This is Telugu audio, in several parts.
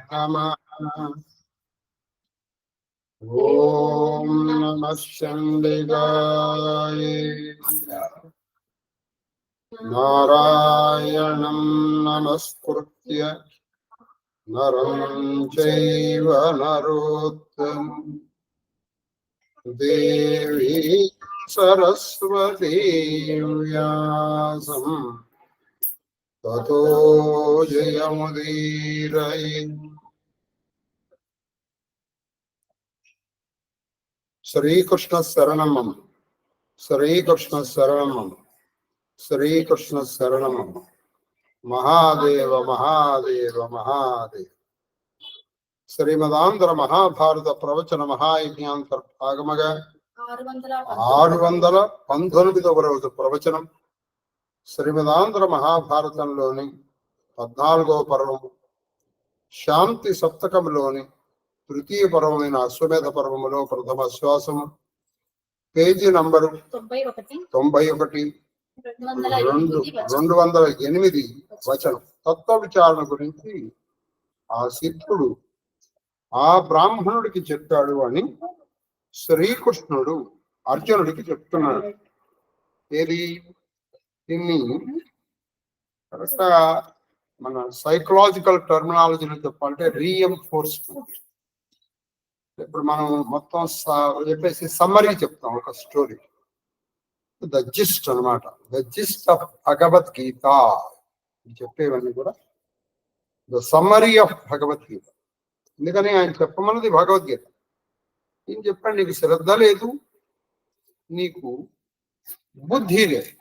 नमः। ओम नमः शंडिगाय नारायणं नमस्कृत्य नरं चैव नरोत्तमं देवी सरस्वती व्यासं ततो जयमुदीरये। श्रीकृष्ण शरणं श्रीकृष्ण शरणं श्रीकृष्ण शरणं महादेव महादेव महादेव। శ్రీమదాంధ్ర మహాభారత ప్రవచన మహాయజ్ఞాంతర్భాగముగా 619వ రోజు ప్రవచనం. శ్రీమదాంధ్ర మహాభారతంలోని 14వ పర్వము శాంతి సప్తకంలోని తృతీయ పర్వమైన అశ్వమేధ పర్వములో ప్రథమ శ్వాసము, పేజీ నంబరు 91, 208 వచనం. తత్వ విచారణ గురించి ఆ సిద్ధుడు ఆ బ్రాహ్మణుడికి చెప్పాడు అని శ్రీకృష్ణుడు అర్జునుడికి చెప్తున్నాడు. ఏది దీన్ని మన సైకలాజికల్ టర్మినాలజీలో చెప్పాలంటే రీఎంఫోర్స్మెంట్. ఇప్పుడు మనం మొత్తం చెప్పేసి సమ్మరీ చెప్తాం, ఒక స్టోరీ, ద జిస్ట్ అనమాట. ద జిస్ట్ ఆఫ్ భగవద్గీత చెప్పేవన్నీ కూడా ద సమ్మరీ ఆఫ్ భగవద్గీత. ఎందుకని ఆయన చెప్పమన్నది భగవద్గీత. ఏం చెప్పాడు? నీకు శ్రద్ధ లేదు, నీకు బుద్ధి లేదు.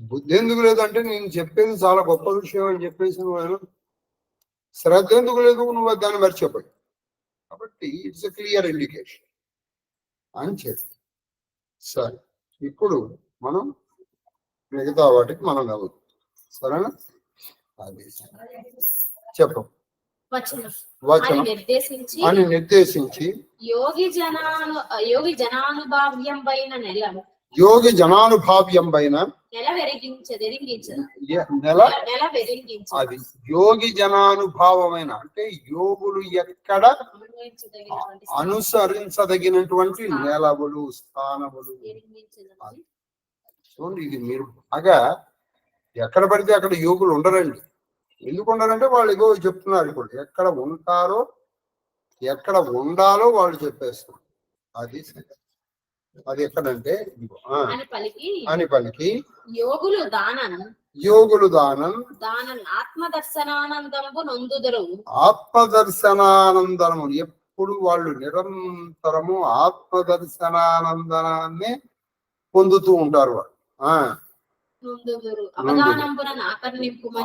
బుద్ధి ఎందుకు లేదంటే నేను చెప్పేది చాలా గొప్ప విషయం అని చెప్పేసి నువ్వు శ్రద్ధ ఎందుకు లేదు, నువ్వు దాన్ని మర్చిపోయి. కాబట్టి ఇట్స్ ఎ క్లియర్ ఇండికేషన్ అని చెప్పి. సరే, ఇప్పుడు మనం మిగతా వాటికి మనం నవ్వుతాం. సరేనా? అది చెప్పం వచనం అని నిర్దేశించి యోగి జనానుభావ్యం పైన అది యోగి జనానుభావమైన అంటే యోగులు ఎక్కడ అనుసరించదగినటువంటి నెలవులు స్థానములు. చూడండి, ఇది మీరు బాగా ఎక్కడ పడితే అక్కడ యోగులు ఉండరండి. ఎందుకు ఉండరంటే వాళ్ళు ఏదో చెప్తున్నారు. ఇప్పుడు ఎక్కడ ఉంటారో ఎక్కడ ఉండాలో వాళ్ళు చెప్పేస్తారు. అది ఎక్కడంటే అని పలికి యోగులు దానం ఆత్మదర్శనానందము. ఎప్పుడు వాళ్ళు నిరంతరము ఆత్మదర్శనానందనాన్ని పొందుతూ ఉంటారు. వాళ్ళు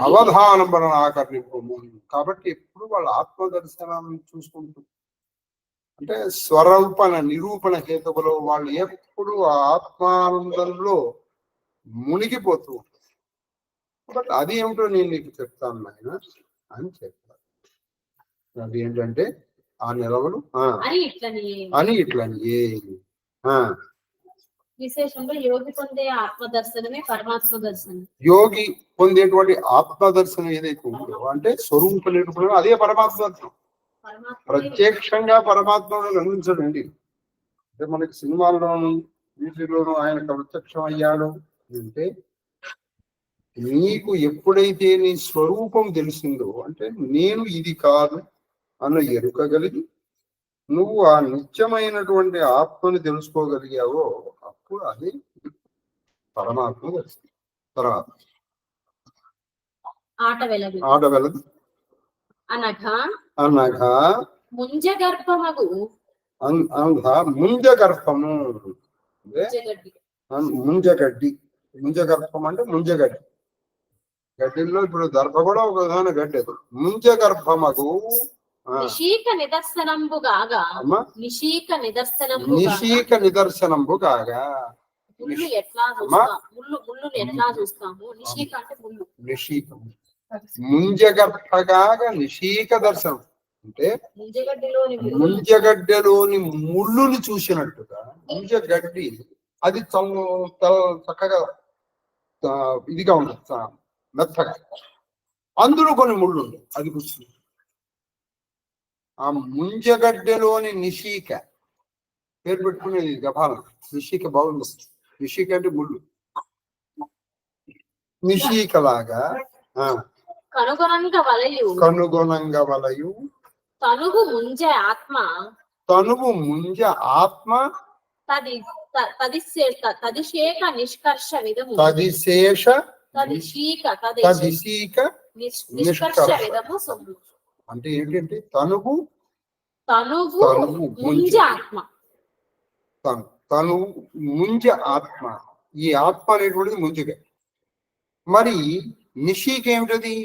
అవధానంబున ఆకర్ణింపు. కాబట్టి ఎప్పుడు వాళ్ళ ఆత్మదర్శనాన్ని చూసుకుంటూ, అంటే స్వరూపణ నిరూపణ హేతువులో వాళ్ళు ఎప్పుడు ఆత్మానందంలో మునిగిపోతూ ఉంటారు. బట్ అది ఏమిటో నేను నీకు చెప్తాను నాయన అని చెప్తాను. అది ఏంటంటే ఆ నిలవలు అని ఇట్లని విశేషంగా యోగి పొందే ఆత్మదర్శనమే పరమాత్మ దర్శనం. యోగి పొందేటువంటి ఆత్మదర్శనం ఏదైతే ఉందో అంటే స్వరూప నిరూపణ, అదే పరమాత్మ దర్శనం. ప్రత్యక్షంగా పరమాత్మను గమనించడండి. అంటే మనకి సినిమాల్లోనూ వీటిలోనూ ఆయన ప్రత్యక్షం అయ్యాడు అంటే నీకు ఎప్పుడైతే నీ స్వరూపం తెలిసిందో, అంటే నేను ఇది కాదు అన్న ఎరుకగలిగి నువ్వు ఆ నిత్యమైనటువంటి ఆత్మని తెలుసుకోగలిగావో అప్పుడు అది పరమాత్మ దర్శనం. తర్వాత ఆట వెలదు అనగా ముంజగర్భము. ముంజగడ్డి. ముంజగర్భం అంటే ముంజగడ్డి. గడ్డిల్లో ఇప్పుడు దర్భ కూడా ఒక విధమైన గడ్డి. ముంజగర్భమగు నిశీక నిదర్శనంబు కాగా ముళ్ళు ఎట్లా చూస్తాము. నిశీక అంటే ముళ్ళు. నిశీకం ముంజగర్భగాగా నిశీక దర్శనం అంటే ముంజగడ్డలోని ముళ్ళుని చూసినట్టుగా. ముంజగడ్డి అది చక్కగా ఇదిగా ఉంటుంది, మెత్తగా. అందులో కొన్ని ముళ్ళు ఉన్నాయి, అది కూర్చుంది. ఆ ముంజగడ్డలోని నిషీక పేరు పెట్టుకునేది గభాలం. నిషీక బాగుంది. నిషీక అంటే ముళ్ళు. నిషీకలాగా కనుగొనంగా వలయు తనువు ముంజె ఆత్మ తదిశేక నిష్కర్ష విధము సొమ్ము. అంటే ఏంటంటే తనువు ముంజ ఆత్మ, తనువు ముంజ ఆత్మ. ఈ ఆత్మ అనేటువంటిది ముంజగా. మరి నిషీక ఏమిటది?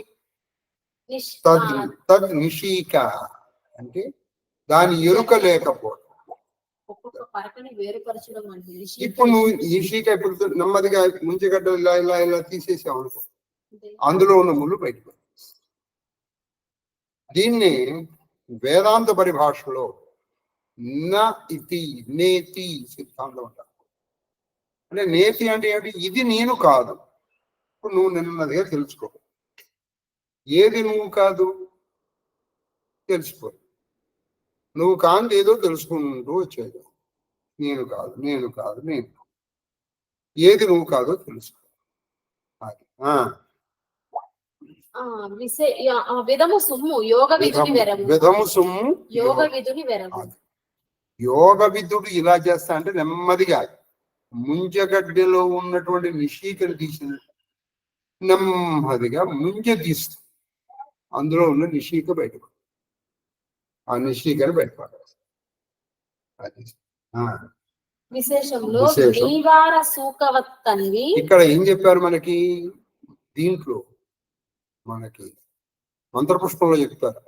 తద్ నిషీక అంటే దాని ఎరుక లేకపోవడం. ఒక్కొక్క పరకని వేరుపరచడం అంటే ఇప్పుడు నువ్వు నిషీక ఇప్పుడు నెమ్మదిగా ముంజగడ్డ ఇలా ఇలా ఇలా తీసేసావు అనుకో, అందులో ఉన్న ముళ్ళు బయటకు. దీన్ని వేదాంత పరిభాషలో నేతి సిద్ధాంతం అంటారు. అంటే నేతి అంటే ఏమిటి? ఇది నేను కాదు. ఇప్పుడు నువ్వు నెమ్మదిగా తెలుసుకో. ఏది నువ్వు కాదు తెలుసుకో. నువ్వు కాంతి ఏదో తెలుసుకుంటూ వచ్చేది. నేను కాదు, నేను కాదు, నేను. ఏది నువ్వు కాదో తెలుసుకో. విధము సొమ్ము యోగ విధుని వెరము. యోగ విధుడు ఇలా చేస్తా అంటే నెమ్మదిగా ముంజగడ్డలో ఉన్నటువంటి నిషీకను తీసిన నెమ్మదిగా ముంజ తీస్తూ అందులో ఉన్న నిషీక బయటపడు. ఆ నిషీకను బయటపడాలి. ఇక్కడ ఏం చెప్పారు మనకి? దీంట్లో మనకి మంత్రపుష్పంలో చెప్తారు,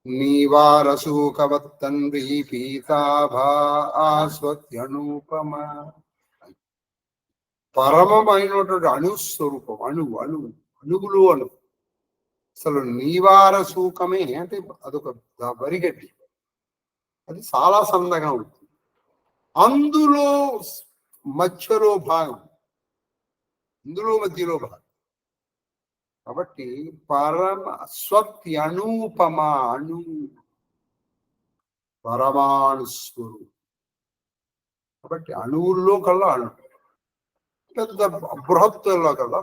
నీవార సూకవత్తన్వి పీతాభాస్వత్యనూపమ. పరమమైనటువంటి అణుస్వరూపం. అణువులు అసలు నీవార సూకమే అంటే అదొక వరిగడ్డి. అది చాలా సన్నగా ఉంటుంది. అందులో మధ్యలో భాగం, మధ్యలో భాగం. కాబట్టి పరమ స్వత్యనూపమ పరమాణు స్వరూపం. కాబట్టి అణువుల్లో కల్లా పెద్ద బృహత్తుల్లో కల్లా.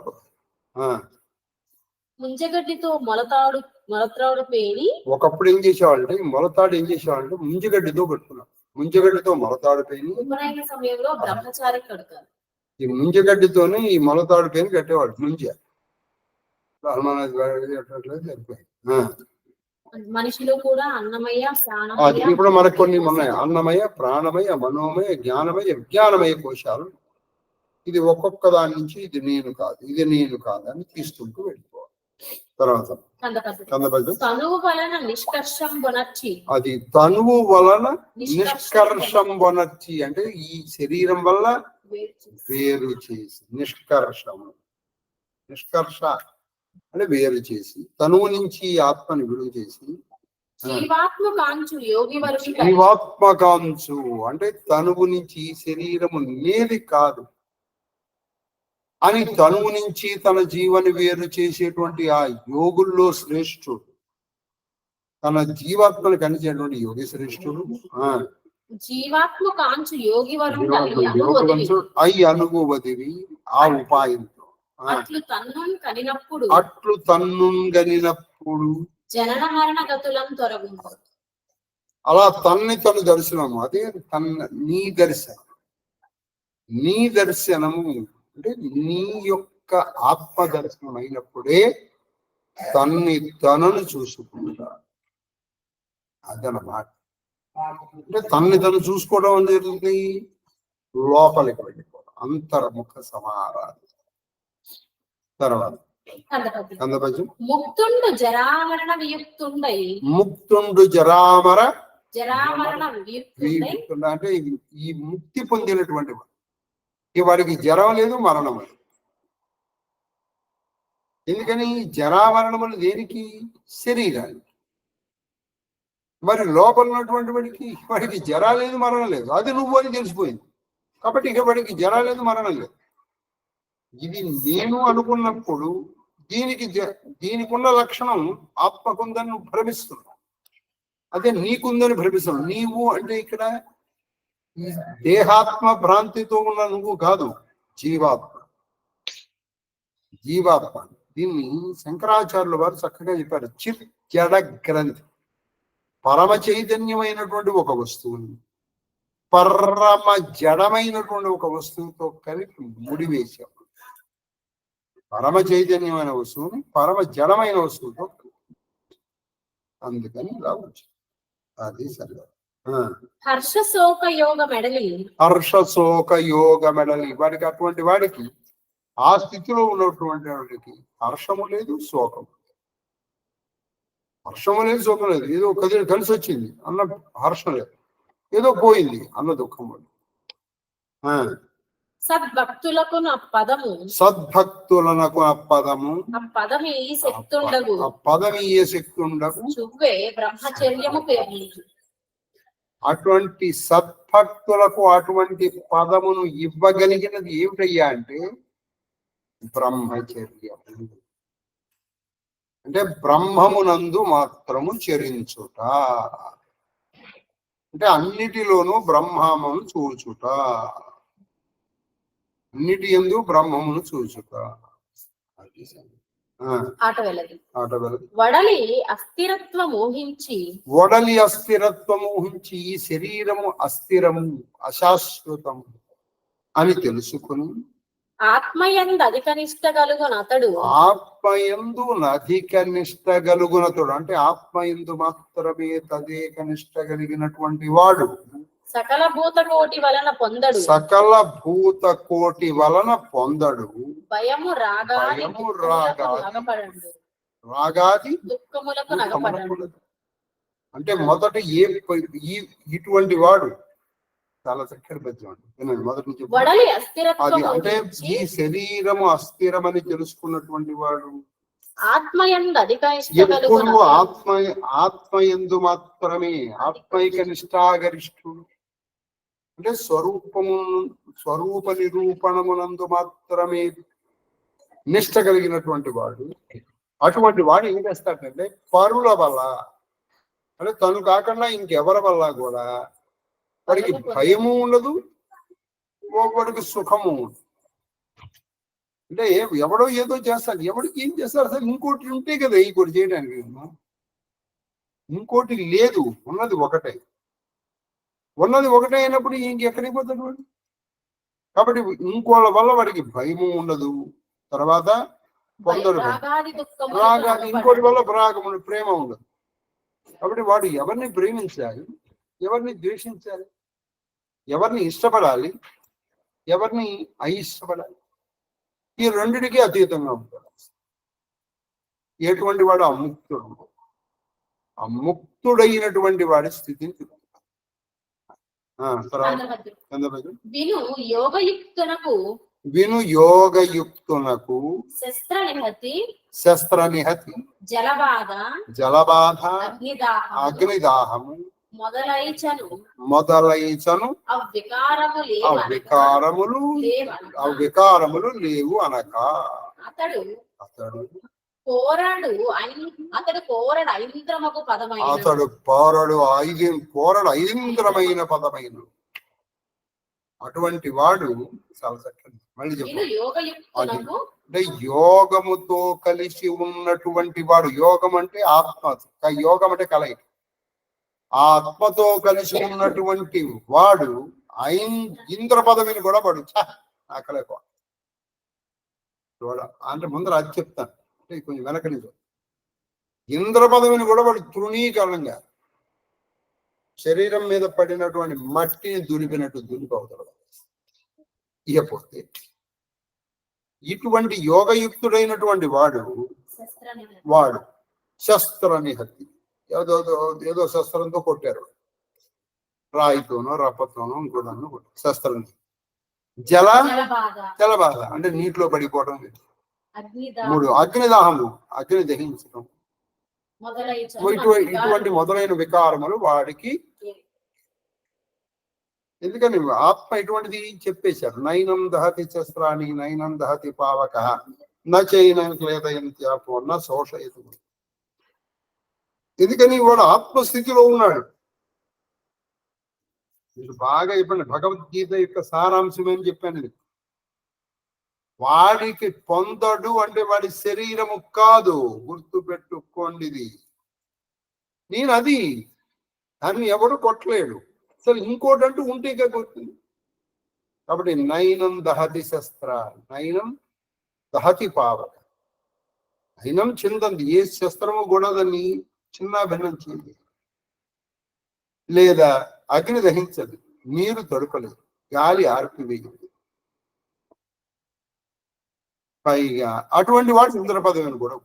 ముంజగడ్డితో మొలతాడు పేని ఒకప్పుడు ఏం చేసేవాళ్ళంటే మొలతాడు ముంజగడ్డితో పెట్టుకున్నాం. ముంజగడ్డితో మొలతాడు పేని ఉపనయన సమయంలో బ్రహ్మచారి కడతారు. ఈ ముంజగడ్డితోనే ఈ మొలతాడు పేని కట్టేవాడు. ముంజ మనిషిలో కూడా అన్నమయ ప్రాణమయ, ఇప్పుడు మనకు కొన్ని ఉన్నాయి. అన్నమయ, ప్రాణమయ, మనోమయ, జ్ఞానమయ, విజ్ఞానమయ కోశాలు. ఇది ఒక్కొక్క దాని నుంచి ఇది నేను కాదు, ఇది నేను కాదు అని తీసుకుంటూ వెళ్ళిపోవాలి. తర్వాత తనువు వలన నిష్కర్షం బొనర్చి. అది తనువు వలన నిష్కర్షం బొనర్చి అంటే ఈ శరీరం వల్ల వేరు చేసి. నిష్కర్ష అంటే వేరు చేసి, తనువు నుంచి ఆత్మని విడుదల చేసి. జీవాత్మకాంచు అంటే తనువు నుంచి శరీరము నేది కాదు అని తనువు నుంచి తన జీవని వేరు చేసేటువంటి ఆ యోగుల్లో శ్రేష్ఠుడు, తన జీవాత్మను కనిచేటువంటి యోగి శ్రేష్ఠుడు. జీవాత్మకాంచు యోగి అయి అనుభవదివి ఆ ఉపాయంతో అట్లు తన్ను గనినప్పుడు జనన మరణ గతులం తొలగు. అలా తన్ని తను దర్శనము. అదే నీ దర్శనము అంటే నీ యొక్క ఆత్మ దర్శనం అయినప్పుడే తనను చూసుకుంటా. అదనమాట. అంటే తను చూసుకోవడం అనేది లోపలికి వెళ్ళిపోవడం, అంతర్ముఖ సమారాధన. తర్వాత ముక్తుండు జరామరణ వియుక్తుండ అంటే ఈ ముక్తి పొందినటువంటి వాడికి జరం లేదు, మరణం లేదు. ఎందుకని? జరామరణములు దేనికి? శరీరానికి. మరి లోపల ఉన్నటువంటి వాడికి జరా లేదు, మరణం లేదు. అది నువ్వు అని తెలిసిపోయింది. కాబట్టి ఇక వాడికి జరా లేదు, మరణం లేదు. ఇది నేను అనుకున్నప్పుడు దీనికి ఉన్న లక్షణం ఆత్మకుందని నువ్వు భ్రమిస్తున్నావు. అదే నీకుందని భ్రమిస్తున్నావు. నీవు అంటే ఇక్కడ ఈ దేహాత్మ భ్రాంతితో ఉన్న నువ్వు కాదు, జీవాత్మ. జీవాత్మ. దీన్ని శంకరాచార్యుల వారు చక్కగా చెప్పారు. చిత్ జడ గ్రంథి, పరమ చైతన్యమైనటువంటి ఒక వస్తువుని పరమ జడమైనటువంటి ఒక వస్తువుతో కలిపి ముడివేశాం. పరమ చైతన్యమైన వస్తువుని పరమ జడమైన వస్తువుతో అందుకని ఇలా వచ్చింది. అది సరే. హర్ష శోక యోగ మెడలి, హర్ష శోక యోగ మెడలి, వాడికి అటువంటి వాడికి ఆ స్థితిలో ఉన్నటువంటి వాడికి హర్షము లేదు, శోకము. హర్షము లేదు, శోకం లేదు. ఏదో కలిసి వచ్చింది అన్న హర్షం లేదు, ఏదో పోయింది అన్న దుఃఖం. సద్భక్తులకు నా పదము, సద్భక్తులకు ఆ పదము, ఆ పదమి శక్తి ఉండదు, ఆ పదమి ఏ శక్తి ఉండదు. చువ్వే బ్రహ్మచర్యము పేర్లు. అటువంటి సద్భక్తులకు అటువంటి పదమును ఇవ్వగలిగినది ఏమిటయ్యా అంటే బ్రహ్మచర్యం. అంటే బ్రహ్మమునందు మాత్రము చరించుట, అంటే అన్నిటిలోనూ బ్రహ్మమును చూచుట, అన్నిటి యందు బ్రహ్మమును చూచుట. ఆట వెళ్ళదు. వడలి అస్థిరత్వం ఊహించి, వడలి అస్థిరత్వం ఊహించి ఈ శరీరము అస్థిరము అశాశ్వతము అని తెలుసుకుని ఆత్మయందు అధిక నిష్ట కలుగున అతడు, ఆత్మయందు అధిక నిష్ట కలుగునతడు అంటే ఆత్మయందు మాత్రమే తదేక నిష్ట కలిగినటువంటి వాడు సకల భూత కోటి వలన పొందడు, సకల భూత కోటి వలన పొందడు. భయము రాగాది రాగాది దుఃఖములకు నగపడడు. అంటే మొదట ఇటువంటి వాడు చాలా చక్కటి పద్యం అండి. మొదటి నుంచి వడలి అస్థిరత్వం అది అంటే ఈ శరీరము అస్థిరమని తెలుసుకున్నటువంటి వాడు ఆత్మయందు అధిక నిష్ట ఎప్పుడు కలుగున, ఆత్మయందు మాత్రమే ఆత్మైక నిష్ఠాగరిష్ఠుడు. అంటే స్వరూప నిరూపణమునందు మాత్రమే నిష్ట కలిగినటువంటి వాడు. అటువంటి వాడు ఏం చేస్తాడంటే పరుల వల్ల అంటే తను కాకుండా ఇంకెవరి వల్ల కూడా వాడికి భయము ఉండదు, వాడికి సుఖము ఉండదు. అంటే ఎవడో ఏదో చేస్తాడు, ఎవడికి ఏం చేస్తారు అసలు ఇంకోటి ఉంటే కదా ఇంకోటి చేయడానికి. ఇంకోటి లేదు, ఉన్నది ఒకటే. ఉన్నది ఒకటే అయినప్పుడు ఇంకెక్కడికి పోతాడు వాడు. కాబట్టి ఇంకోళ్ళ వల్ల వాడికి భయము ఉండదు, తర్వాత పొందడు రాగాది, ఇంకోటి వల్ల రాగము ప్రేమ ఉండదు. కాబట్టి వాడు ఎవరిని ప్రేమించాలి, ఎవరిని ద్వేషించాలి, ఎవరిని ఇష్టపడాలి, ఎవరిని అయిష్టపడాలి, ఈ రెండిటికి అతీతంగా ఉంటాడు. ఎటువంటి వాడు అముక్తుడు. అముక్తుడైనటువంటి వాడి స్థితిని విను యోగయుక్తునకు, విను యోగయుక్తునకు శస్త్రనిహతి జలబాధ అగ్నిదాహము మొదలైచను అవికారములు లేవు అనక అతడు పోరాడు ఐంద్రమకు పదమైన, అతడు పోరడు ఐంద్రమైన పదమైన అటువంటి వాడు చాలా చక్కటి. మళ్ళీ చెప్పండి. అంటే యోగముతో కలిసి ఉన్నటువంటి వాడు, యోగం అంటే ఆత్మ, యోగం అంటే కలయిక, ఆత్మతో కలిసి ఉన్నటువంటి వాడు ఇంద్ర పదవిని కూడా వాడు ఆకలేక అంటే ముందర అది చెప్తాను, అంటే కొంచెం వెనక నుంచి ఇంద్ర పదవిని కూడా వాడు తృణీకరణంగా శరీరం మీద పడినటువంటి మట్టిని దులిపినట్టు దులిపవుతాడు. ఇకపోతే ఇటువంటి యోగయుక్తుడైనటువంటి వాడు శస్త్రనిహతి, ఏదో శస్త్రంతో కొట్టారు, రాయితోనో రప్పతోనో ఇంకోదాన్ని కొట్టారు, శస్త్రాన్ని. జలబాధ అంటే నీటిలో పడిపోవడం. 3 అగ్నిదాహము, అగ్ని దహించడం. ఇటువంటి మొదలైన వికారములు వాడికి. ఎందుకని ఆత్మ ఇటువంటిది చెప్పేశారు. నైనం దహతి శస్త్రాన్ని నైనం దహతి పావక నైనం క్లేదయంత్యాపో శోషయతు. ఎందుకని వాడు ఆత్మస్థితిలో ఉన్నాడు. మీరు బాగా చెప్పండి, భగవద్గీత యొక్క సారాంశం అని చెప్పాను ఇది. వాడికి పొందడు అంటే వాడి శరీరము కాదు, గుర్తు పెట్టుకోండి ఇది. నేను అది దాన్ని ఎవడు కొట్టలేడు. అసలు ఇంకోటి అంటూ ఉంటే గుర్తుంది. కాబట్టి నైనం దహతి శస్త్ర నైనం దహతి పావక. నైనం చిందంది, ఏ శస్త్రము కూడా దాన్ని చిన్న భిన్నం చేయదు, లేదా అగ్ని దహించదు, నీరు తడుపలేదు, గాలి ఆర్పివేయదు. పైగా అటువంటి వాడు ఇంద్ర పదవిని కూడా,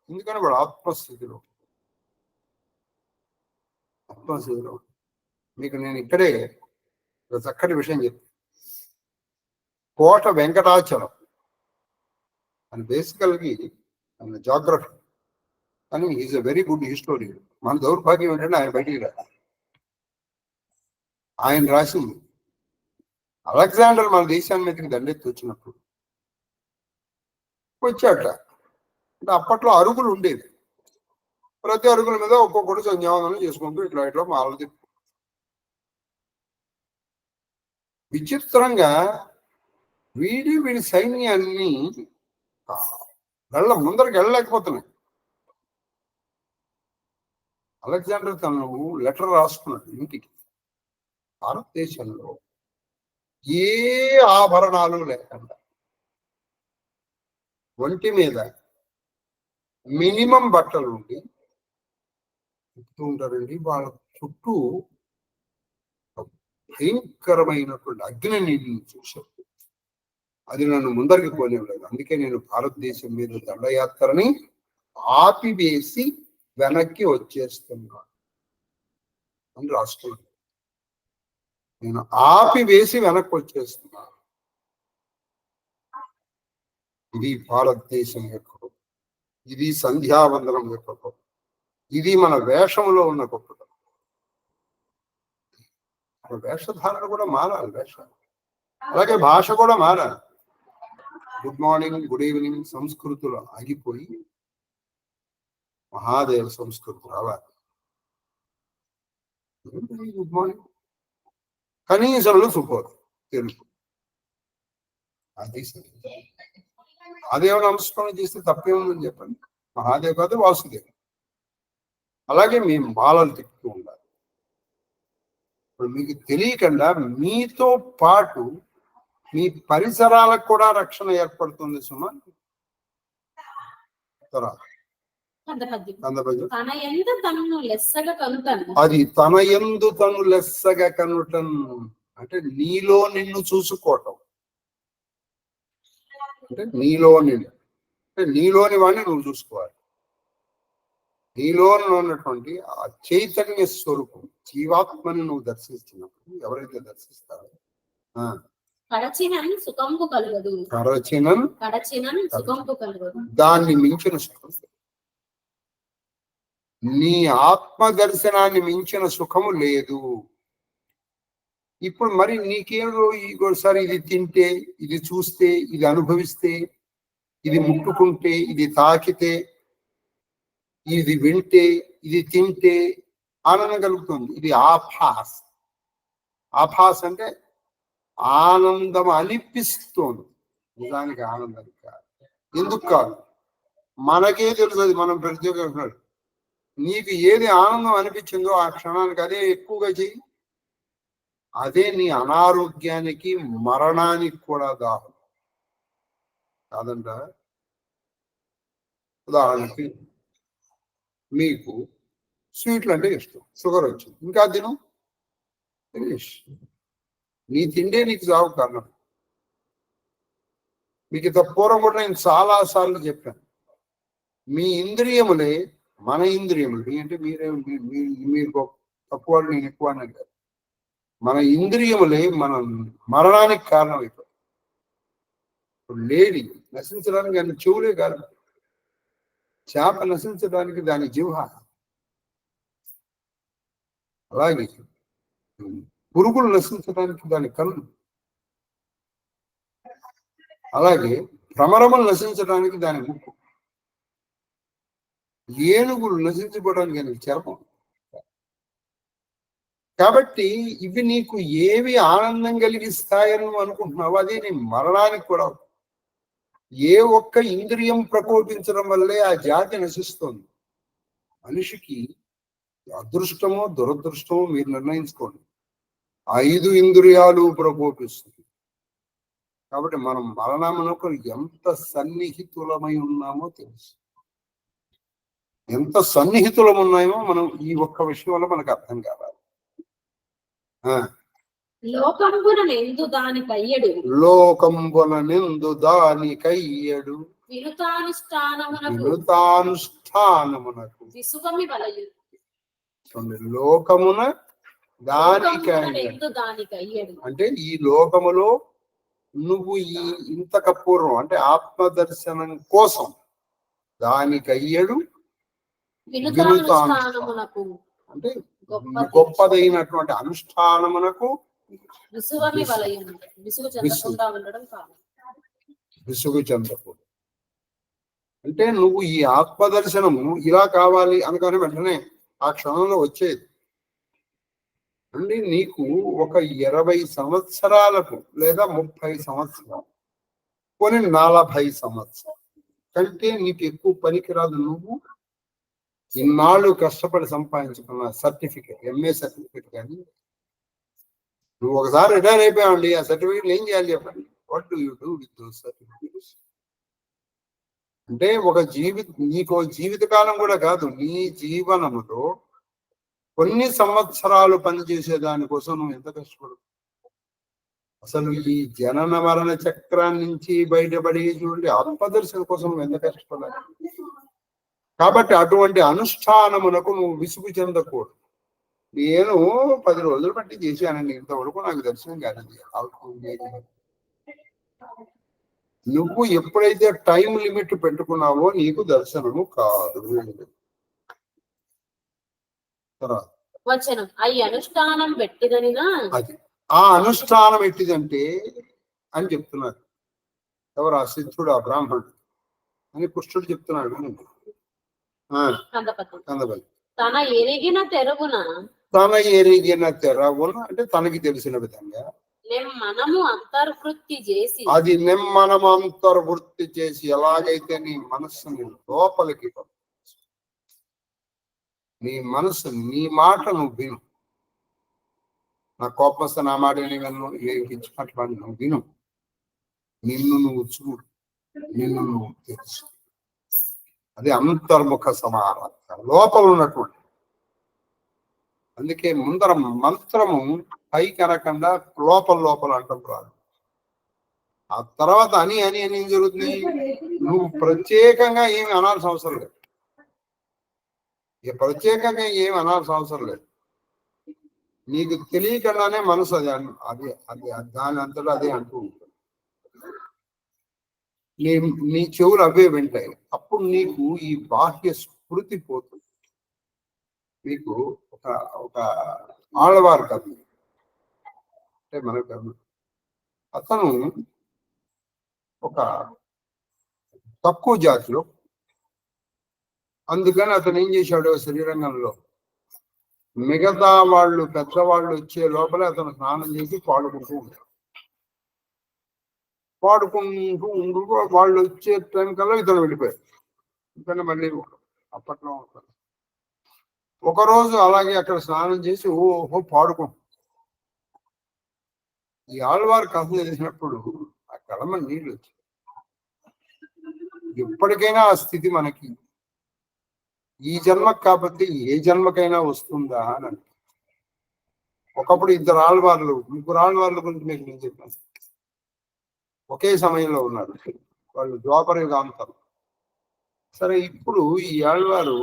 ఎందుకని వాడు ఆత్మస్థితిలో. మీకు నేను ఇక్కడే ఒక చక్కటి విషయం చెప్తాను. కోట వెంకటాచలం అని బేసికల్గా జాగ్రఫీ, కానీ is a very good historian. మన దౌర్భాగ్యం ఏంటంటే ఆయన బయటికి రా. ఆయన రాసింది అలెగ్జాండర్ మన దేశాన్ని మీదకి దండెత్తి వచ్చినప్పుడు వచ్చాట. అంటే అప్పట్లో అరుగులు ఉండేవి, ప్రతి అరుగుల మీద ఒక్కొక్కడు సంధ్యావందనం చేసుకుంటూ ఇట్లా ఇట్లా మాలలు తిప్పు. విచిత్రంగా వీడి సైన్యాన్ని ముందరికి వెళ్ళలేకపోతున్నాయి. అలెగ్జాండర్ తను లెటర్ రాసుకున్నాడు ఇంటికి, భారతదేశంలో ఏ ఆభరణాలు లేకుండా ఒంటి మీద మినిమం బట్టలు ఉండి చెప్తూ ఉంటారండి. వాళ్ళ చుట్టూ భయంకరమైనటువంటి అగ్ని నేను చూశాను. అది నన్ను ముందరికి పోనివ్వలేదు. అందుకే నేను భారతదేశం మీద దండయాత్రని ఆపివేసి వెనక్కి వచ్చేస్తున్నాను అని రాసుకున్నాను. నేను ఆపివేసి వెనక్కి వచ్చేస్తున్నాను. ఇది భారతదేశం యొక్క గొప్ప, ఇది సంధ్యావందనం యొక్క గొప్ప, ఇది మన వేషంలో ఉన్న గొప్పతనం. వేషధారణ కూడా మారాలి, వేషాలు. అలాగే భాష కూడా మారాలి. గుడ్ మార్నింగ్, గుడ్ ఈవినింగ్ సంస్కృతులు ఆగిపోయి మహాదేవ సంస్కృతి రావాలి. గుడ్ మార్నింగ్ కనీసంలో సుపోదు తెలుగు. అది మహాదేవ నమస్కారం చేస్తే తప్పేముందని చెప్పండి. మహాదేవ్ కాదు వాసుదేవ్. అలాగే మేము మాలలు తిప్పుతూ ఉండాలి. ఇప్పుడు మీకు తెలియకుండా మీతో పాటు మీ పరిసరాలకు కూడా రక్షణ ఏర్పడుతుంది సుమా. అది తన యందు తను లెస్సగా కనుటం అంటే నీలో నిన్ను చూసుకోవటం. అంటే నీలో నిన్ను అంటే నీలోని వాడిని నువ్వు చూసుకోవాలి. నీలో ఉన్నటువంటి ఆ చైతన్య స్వరూపం జీవాత్మని నువ్వు దర్శిస్తున్నప్పుడు, ఎవరైతే దర్శిస్తారో దాన్ని మించిన సుఖం, నీ ఆత్మ దర్శనాన్ని మించిన సుఖము లేదు. ఇప్పుడు మరి నీకేమో ఈసారి ఇది తింటే, ఇది చూస్తే, ఇది అనుభవిస్తే, ఇది ముట్టుకుంటే, ఇది తాకితే, ఇది వింటే, ఇది తింటే ఆనందం కలుగుతుంది. ఇది ఆభాస్. ఆభాస్ అంటే ఆనందం అనిపిస్తుంది, నిజానికి ఆనందం కాదు. ఎందుకు కాదు? మనకే తెలుసు. మనం ప్రతి ఒక్కరు నీకు ఏది ఆనందం అనిపించిందో ఆ క్షణానికి అదే ఎక్కువగా చెయ్యి. అదే నీ అనారోగ్యానికి, మరణానికి కూడా దాహం కాదంట. ఉదాహరణకి మీకు స్వీట్లు అంటే ఇష్టం, షుగర్ వచ్చింది, ఇంకా తిను, ఫినిష్. నీ తిండే నీకు చావు కారణం. మీకు ఇంత పూర్వం కూడా నేను చాలా సార్లు చెప్పాను, మీ ఇంద్రియములే మన ఇంద్రియములు. అంటే మీరు తక్కువ వాళ్ళు, నేను ఎక్కువ అన్నది కాదు. మన ఇంద్రియములే మన మరణానికి కారణం అయిపోయి. ఇప్పుడు లేడీ నశించడానికి దాని చెవులే కారణం, చేప నశించడానికి దాని జిహ్వ, అలాగే పురుగులు నశించడానికి దాని కళ్ళు, అలాగే భ్రమరములు నశించడానికి దాని ముక్కు. ఏనుగులు నశించిపోవడానికి నీకు చర్మం. కాబట్టి ఇవి నీకు ఏవి ఆనందం కలిగిస్తాయని నువ్వు అనుకుంటున్నావు, అది నీ మరణానికి కూడా. ఏ ఒక్క ఇంద్రియం ప్రకోపించడం వల్లే ఆ జాతి నశిస్తుంది. మనిషికి అదృష్టమో దురదృష్టమో మీరు నిర్ణయించుకోండి, 5 ఇంద్రియాలు ప్రకోపిస్తుంది. కాబట్టి మనం మరణమునకు ఎంత సన్నిహితులమై ఉన్నామో తెలుసు. ఎంత సన్నిహితులం ఉన్నామో మనం ఈ ఒక్క విషయం వల్ల మనకు అర్థం కావాలి. లోకంబుననెందు దానికయ్యడు, లోకంబుననెందు దానికయ్యడు, వినుతానుష్ఠానమునకు విసుగమి వలయు. లోకమున దానికయ్యడు అంటే ఈ లోకములో నువ్వు ఈ ఇంతక పూర్వం అంటే ఆత్మదర్శనం కోసం దానికయ్యడు, వినుతానుష్ఠానమునకు అంటే గొప్పదైనటువంటి అనుష్ఠానమునకు విసుగు చెందకూడదు. అంటే నువ్వు ఈ ఆత్మదర్శనము ఇలా కావాలి అనుకుని వెంటనే ఆ క్షణంలో వచ్చేది అండి. నీకు ఒక 20 సంవత్సరాలకు లేదా 30 సంవత్సరాలు కొన్ని 40 సంవత్సరాలు కంటే నీకు ఎక్కువ పనికిరాదు. నువ్వు ఇన్నాళ్ళు కష్టపడి సంపాదించుకున్న సర్టిఫికేట్, MA సర్టిఫికేట్ కానీ నువ్వు ఒకసారి రిటైర్ అయిపోయావండి, ఆ సర్టిఫికేట్లు ఏం చేయాలి చెప్పండి. What do you do with those certificates? అంటే నీకు జీవితకాలం కూడా కాదు, నీ జీవనములో కొన్ని సంవత్సరాలు పనిచేసే దానికోసం నువ్వు ఎంత కష్టపడు. అసలు ఈ జనన మరణ చక్రాన్ని నుంచి బయటపడి చూడండి, ఆత్మదర్శన కోసం నువ్వు ఎంత కష్టపడాలి. కాబట్టి అటువంటి అనుష్ఠానమునకు నువ్వు విసుగు చెందకూడదు. నేను 10 రోజులు బట్టి చేశానండి, ఇంతవరకు నాకు దర్శనం కాలేదు. నువ్వు ఎప్పుడైతే టైం లిమిట్ పెట్టుకున్నావో నీకు దర్శనము కాదు. అనుష్ఠానం పెట్టిదనినా అది ఆ అనుష్ఠానం ఎట్టిదంటే అని చెప్తున్నారు ఎవరు? ఆ సిద్ధుడు, ఆ బ్రాహ్మణుడు అని కృష్ణుడు చెప్తున్నాడు. కందపల్లి తన ఎరిగిన తెరవున అంటే తనకి తెలిసిన విధంగా మనము అంతర్వృత్తి చేసి, అది మనము అంతర్వృత్తి చేసి ఎలాగైతే నీ మనస్సుని లోపలికి, నీ మనసు నీ మాట నువ్వు విను. నా కోపం వస్తే నా మాట ఇచ్చినట్లు నువ్వు విను. నిన్ను నువ్వు చూడు, నిన్ను నువ్వు తెలుసు. అది అంతర్ముఖ సమానం, లోపల ఉన్నటువంటి. అందుకే ముందర మంత్రము పైకి అనకుండా లోపల అంటాం రాదు. ఆ తర్వాత అని ఏం జరుగుతుంది? నువ్వు ప్రత్యేకంగా ఏమి అనాల్సిన అవసరం లేదు. ప్రత్యేకంగా ఏమి అనాల్సిన అవసరం లేదు. నీకు తెలియకుండానే మనసు అది దాని అంతటా అదే అంటూ ఉంటుంది. నీ చెవులు అవే వింటాయి. అప్పుడు నీకు ఈ బాహ్య స్మృతి పోతుంది. మీకు ఒక ఆడవారు కథ అంటే మనకు అతను ఒక తక్కువ జాతిలో, అందుకని అతను ఏం చేశాడు, శ్రీరంగంలో మిగతా వాళ్ళు పెద్దవాళ్ళు వచ్చే లోపలే అతను స్నానం చేసి పాడుకుంటూ ఉండు. వాళ్ళు వచ్చే టైం కల్లా ఇతను వెళ్ళిపోయారు. ఎందుకంటే మళ్ళీ అప్పట్లో ఉంటారు. ఒకరోజు అలాగే అక్కడ స్నానం చేసి ఓహో పాడుకుంటు. ఈ ఆళ్వారు కథ తెలిసినప్పుడు ఆ కడమ నీళ్ళు వచ్చాయి. ఎప్పటికైనా ఆ స్థితి మనకి ఈ జన్మకు కాబట్టి ఏ జన్మకైనా వస్తుందా అని అంటే, ఒకప్పుడు 2 ఆళ్వార్లు 3 ఆళ్వార్ల గురించి మీకు నేను చెప్పాను. ఒకే సమయంలో ఉన్నారు వాళ్ళు, ద్వాపర యుగాంతరం. సరే, ఇప్పుడు ఈ ఆళ్వారు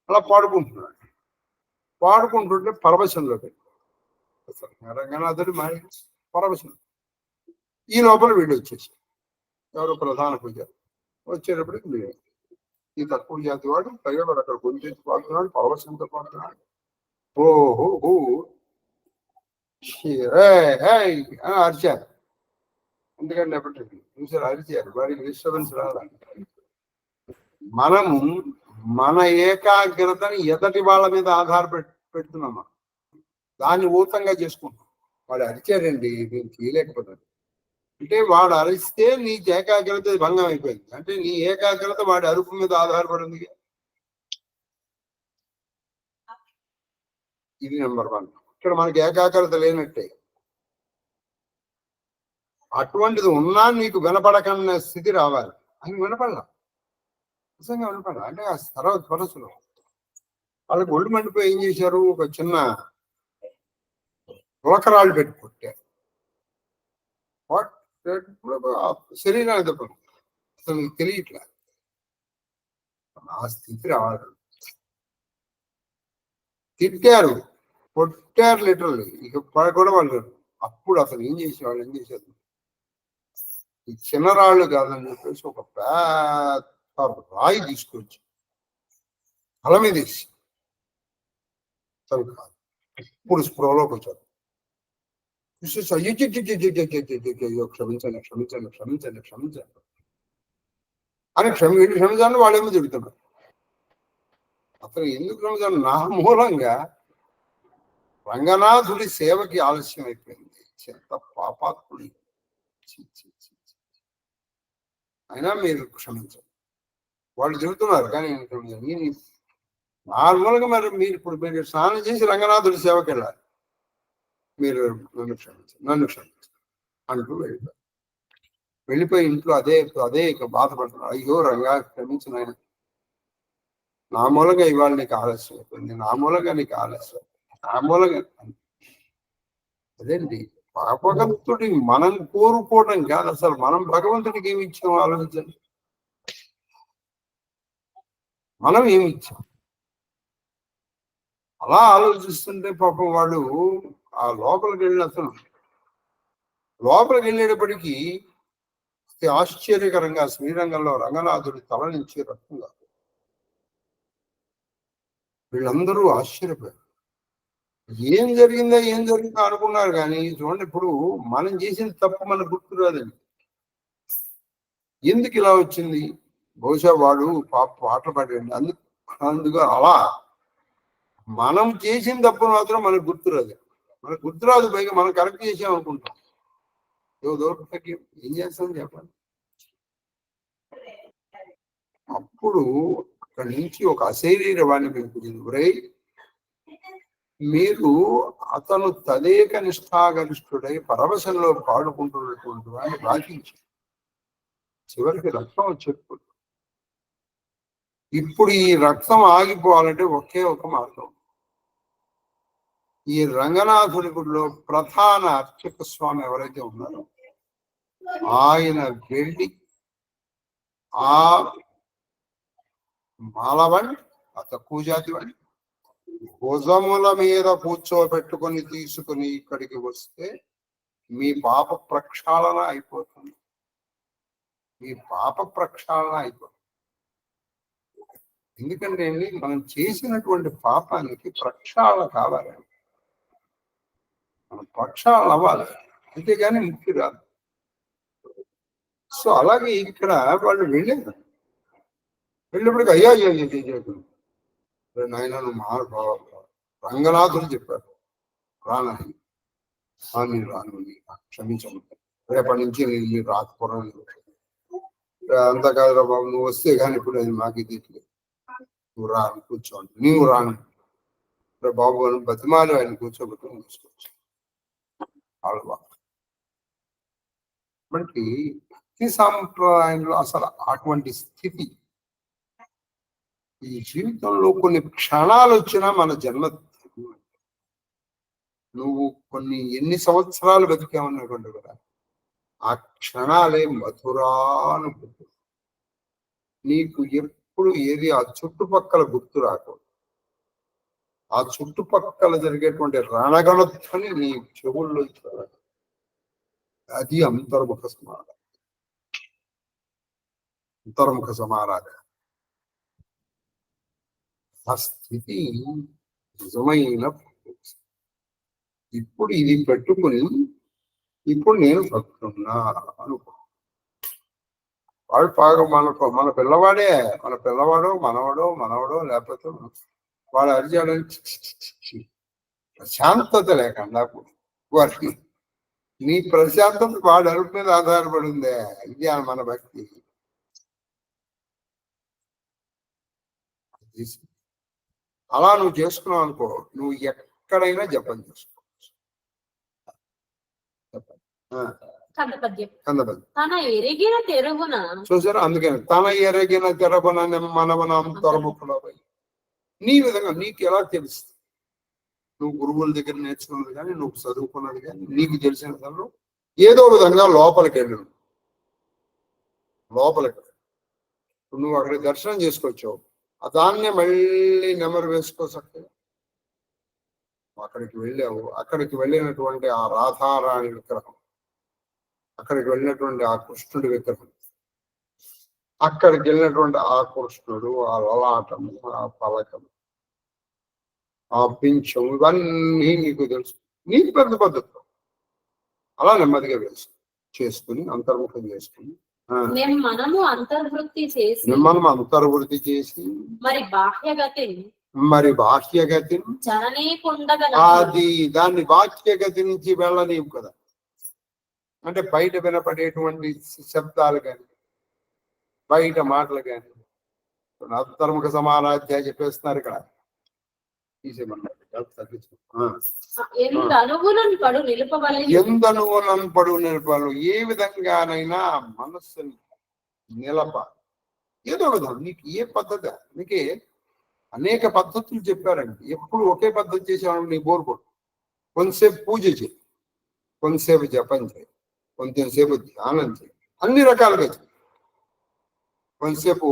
అలా పాడుకుంటుంటే పరవశంలో రంగనాథుడు మా పరవశం. ఈ లోపల వీళ్ళు వచ్చేసి ఎవరు ప్రధాన పూజారు వచ్చేటప్పటికి ఈ తక్కువ జాతి వాడు పైగా వాడు అక్కడ గొంతెత్తి పాడుతున్నాడు, పరవశంతో పాడుతున్నాడు. ఓహో అరిచారు. ఎందుకంటే ఎప్పటి చూసారు అరిచారు, వారికి డిస్టర్బెన్స్ రాదండి. మనము మన ఏకాగ్రతని ఎదటి వాళ్ళ మీద పెడుతున్నామా, దాన్ని ఊతంగా చేసుకుంటాం. వాడు అరిచాడండి, నేను చేయలేకపోతాను అంటే వాడు అరిస్తే నీ ఏకాగ్రత భంగం అయిపోయింది. అంటే నీ ఏకాగ్రత వాడి అరుపు మీద ఆధారపడింది. ఇది నెంబర్ 1. ఇక్కడ మనకి ఏకాగ్రత లేనట్టే. అటువంటిది ఉన్నా నీకు వినపడకన్న స్థితి రావాలి. అని వినపడలా, నిజంగా వినపడలా. అంటే ఆ సరస్సులో వాళ్ళకి ఒళ్ళు మండిపోయి ఏం చేశారు, ఒక చిన్న పులకరాళ్ళు పెట్టి కొట్టారు. శరీరాన్ని తప్ప అసలు తెలియట్లా. ఆ స్థితి రావాలి. తిట్టారు, కొట్టారు లిటరల్లీ. ఇక కూడా వాళ్ళు అప్పుడు అసలు ఏం చేశారు, ఈ చిన్న రాళ్ళు కాదని చెప్పేసి ఒక పెద్ద రాయి తీసుకొచ్చి తల మీద వేసి కాదు ఇప్పుడు స్పృహలోకి వచ్చారు. క్షమించండి క్షమించండి క్షమించండి క్షమించండి అని క్షమించాలని వాళ్ళేమో తిడుతున్నారు. అసలు ఎందుకు క్షమించాలి? నా మూలంగా రంగనాథుడి సేవకి ఆలస్యం అయిపోయింది. చెత్త పాపాత్ముడి. అయినా మీరు క్షమించండి. వాళ్ళు తిడుతున్నారు కానీ నార్మల్గా మరి మీరు ఇప్పుడు మీరు స్నానం చేసి రంగనాథుడి సేవకి వెళ్ళాలి. మీరు నన్ను క్షమించండి అంటూ వెళ్ళిపోయి ఇంట్లో అదే బాధపడుతున్నారు. అయ్యో రంగా క్షమించిన ఆయన, నా మూలంగా ఇవాళ నీకు ఆలస్యం అయిపోయింది, నా మూలంగా నీకు ఆలస్యం, నా మూలంగా. అదేంటి పాపభక్తుడి మనం కోరుకోవడం కాదు, అసలు మనం భగవంతుడికి ఏమి ఇచ్చాం ఆలోచించండి. మనం ఏమి ఇచ్చాం అలా ఆలోచిస్తుంటే పాపం వాడు ఆ లోపలికి వెళ్ళేటప్పటికీ ఆశ్చర్యకరంగా శ్రీరంగంలో రంగనాథుడి తల నుంచి రక్తం కాదు. వీళ్ళందరూ ఆశ్చర్యపోయారు. ఏం జరిగిందో అనుకున్నారు. కానీ చూడండి, ఇప్పుడు మనం చేసిన తప్పు మనకు గుర్తురాదండి. ఎందుకు ఇలా వచ్చింది? బహుశా వాడు పాటలు పాడండి అందుకు అలా. మనం చేసిన తప్పు మాత్రం మనకు గుర్తురాదు. పైగా మనం కరెక్ట్ చేసాం అనుకుంటాం. ఏం చేస్తాం చెప్పండి. అప్పుడు అక్కడి నుంచి ఒక అశరీరవాణి పెంపుతుంది. మీరు అతను తదేక నిష్ఠాగరిష్ఠుడై పరవశంలో పాడుకుంటున్నటువంటి వాడిని రాకించి చివరికి రక్తం వచ్చేప్పుడు. ఇప్పుడు ఈ రక్తం ఆగిపోవాలంటే ఒకే ఒక మార్గం. ఈ రంగనాథుడి గుడిలో ప్రధాన అర్చక స్వామి ఎవరైతే ఉన్నారో ఆయన వెళ్ళి ఆ మాలవని తక్కువ జాతి వాడిని భుజముల మీద కూర్చోబెట్టుకొని తీసుకుని ఇక్కడికి వస్తే మీ పాప ప్రక్షాళన అయిపోతుంది. ఎందుకంటే మనం చేసినటువంటి పాపానికి ప్రక్షాళన కావాలి, మనం ప్రక్షాళన అవ్వాలి, అంతేగాని ముక్తి రాదు. సో అలాగే ఇక్కడ వాళ్ళు వెళ్ళినప్పటికీ అయ్యా నాయన రంగనాథుడు చెప్పారు రానని, నేను రాను, క్షమించను, రేపటి నుంచి నేను రాకపోవడం అంతా కాదురా బాబు, నువ్వు వస్తే కానీ ఇప్పుడు అది మాకు తెలియదు, నువ్వు రాను కూర్చోండి, నీవు రాను బాబు అని బతిమాలు ఆయన కూర్చోబెట్టుకుని తీసుకోవచ్చు. మనకి భక్తి సాంప్రదాయంలో అసలు అటువంటి స్థితి ఈ జీవితంలో కొన్ని క్షణాలు వచ్చినా మన జన్మ, నువ్వు ఎన్ని సంవత్సరాలు బతికామన్నటువంటి కదా, ఆ క్షణాలే మధురానుభూతి. నీకు ఎప్పుడు ఏది ఆ చుట్టుపక్కల గుర్తు రాకూడదు. ఆ చుట్టుపక్కల జరిగేటువంటి రణగణత్వని నీ చెవుల్లో చూడాలి. అది అంతర్ముఖ సమారాధన. ఆ స్థితి నిజమైన. ఇప్పుడు ఇది పెట్టుకుని ఇప్పుడు నేను భక్తున్నా అనుకో. వాడు బాగా మన పిల్లవాడే, మన పిల్లవాడో మనవడో లేకపోతే వాడు అరిచాడని ప్రశాంతత లేకుండా వాడికి నీ ప్రశాంతత వాడు అరుపు మీద ఆధారపడి ఉందే. ఇది మన భక్తి. అలా నువ్వు చేసుకున్నావు అనుకో, నువ్వు ఎక్కడైనా జపం చేసుకోవచ్చు. తన ఎరిగిన తెరుగున చూసారా, అందుకని తన ఎరిగిన తెరబన మనవనం తొరబుక్కులపై నీ విధంగా నీకు ఎలా తెలుస్తుంది? నువ్వు గురువుల దగ్గర నేర్చుకున్నది కానీ, నువ్వు చదువుకున్నది కానీ, నీకు తెలిసిన దానిలో ఏదో విధంగా లోపలికి వెళ్ళు. నువ్వు అక్కడికి దర్శనం చేసుకొచ్చావు, దాన్నే మళ్ళీ నెమరు వేసుకోసక్కగా అక్కడికి వెళ్ళావు. అక్కడికి వెళ్ళినటువంటి ఆ రాధారాణి విగ్రహం, అక్కడికి వెళ్ళినటువంటి ఆ కృష్ణుడి విగ్రహం, అక్కడికి వెళ్ళినటువంటి ఆ కృష్ణుడు, ఆ లలాటము, ఆ పలకం, ఆ పింఛం, ఇవన్నీ నీకు తెలుసు. నీకు పెద్ద పద్ధతిలో అలా నెమ్మదిగా చేసుకుని అంతర్ముఖం చేసుకుని మనము అంతర్వృత్తి చేసి మరి బాహ్యగతి అది దాన్ని బాహ్యగతి నుంచి వెళ్ళనీవు కదా. అంటే బయట వినపడేటువంటి శబ్దాలు కానీ, బయట మాటలు కానీ, అంతర్ముఖ సమానాధ్యాయ చెప్పేస్తున్నారు ఇక్కడ. ఎందనుగుణం పడు నిలపాలి. ఏ విధంగానైనా మనస్సుని నిలపాలి. ఏదో విధం నీకు ఏ పద్ధతి, నీకే అనేక పద్ధతులు చెప్పారండి. ఎప్పుడు ఒకే పద్ధతి చేసేవాళ్ళు నీ బోర్ కొడు. కొంతసేపు పూజ చేయి, కొంతసేపు జపం చేయి, కొంతసేపు ధ్యానం చేయి, అన్ని రకాలుగా చేయి. కొంతసేపు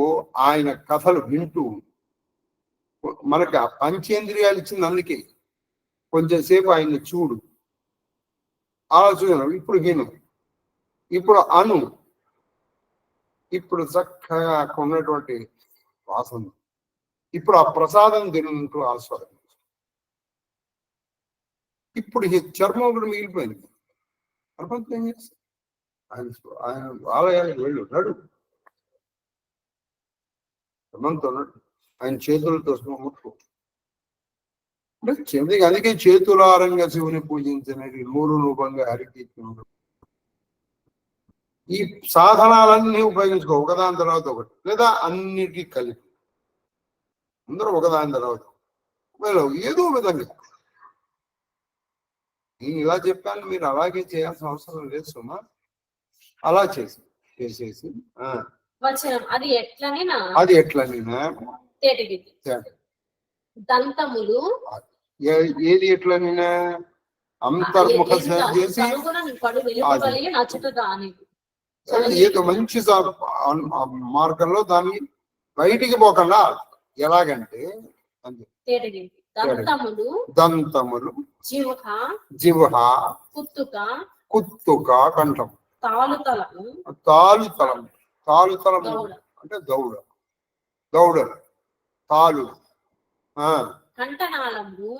ఆయన కథలు వింటూ, మనకు ఆ పంచేంద్రియాలు ఇచ్చింది అందుకే. కొంచెం సేపు ఆయన్ని చూడు, ఆలోచన, ఇప్పుడు విను, ఇప్పుడు అను, ఇప్పుడు చక్కగా అక్కడ ఉన్నటువంటి వాసన, ఇప్పుడు ఆ ప్రసాదం తింటూ ఆస్వాదించు. ఇప్పుడు ఈ చర్మం కూడా మిగిలిపోయింది. ప్రపంచం ఏం చేస్తుంది? ఆయన ఆలయానికి వెళ్ళు, నడు, చర్మంతో నడు, ఆయన చేతులతో ముట్టు. అందుకే చేతులారంగా శివుని పూజించినది నూరు రూపంగా హరికీర్తన. ఈ సాధనాలన్నీ ఉపయోగించుకో, ఒకదాని తర్వాత ఒకటి, లేదా అన్నిటికీ కలిపి అందరూ ఒకదాని తర్వాత ఏదో విధంగా. నేను ఇలా చెప్పాను, మీరు అలాగే చేయాల్సిన అవసరం లేదు సుమా. అలా చేసేసి అది ఎట్లనేనా దంతములు ఏది ఎట్లనేనా అంతర్ముఖ చేసి ఏదో మంచి మార్గంలో దాన్ని బయటికి పోకుండా. ఎలాగంటే దంతములు, జిహ్వ, కుత్తుక, కంఠం, తాలుతలము అంటే దౌడ, తాలు,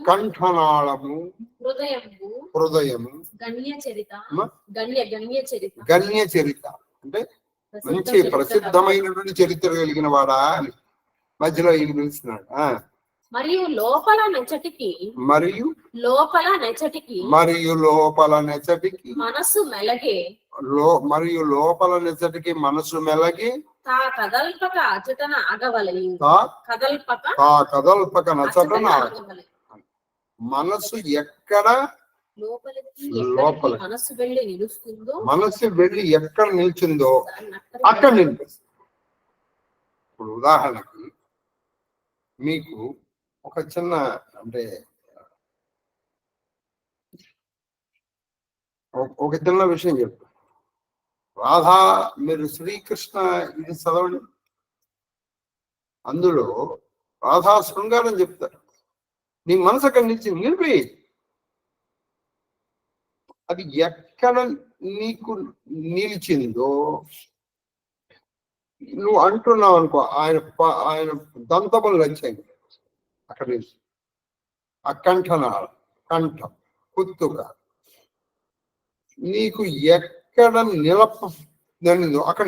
కంఠనాళము, హృదయము, గణ్య చరిత అంటే మంచి ప్రసిద్ధమైనటువంటి చరిత్ర కలిగిన వాడా అని మధ్యలో ఈయన పిలుస్తున్నాడు. మరియు లోపల నెచటికి మనసు మెలగే, మరియు లోపల నెచటికి మనసు మెలగి కదల్పక అచటన ఆగవలెను. కదల్పక నచటన మనసు ఎక్కడ లోపల మనసు వెళ్ళి ఎక్కడ నిల్చిందో అక్కడ నిలిపిస్తుంది. ఇప్పుడు ఉదాహరణకి మీకు ఒక చిన్న అంటే ఒక చిన్న విషయం చెప్తాను. రాధా, మీరు శ్రీకృష్ణ ఇది చదవండి, అందులో రాధా శృంగారం చెప్తారు. నీ మనసు అక్కడ నిలిపి అది ఎక్కడ నీకు నిలిచిందో నువ్వు అంటున్నావు అనుకో, ఆయన దంతములు వచ్చాయి అక్కడ నుంచి, ఆ కంఠనాలు, కంఠం, కుత్తుక నీకు ఎక్కడ నిలపనిందో అక్కడ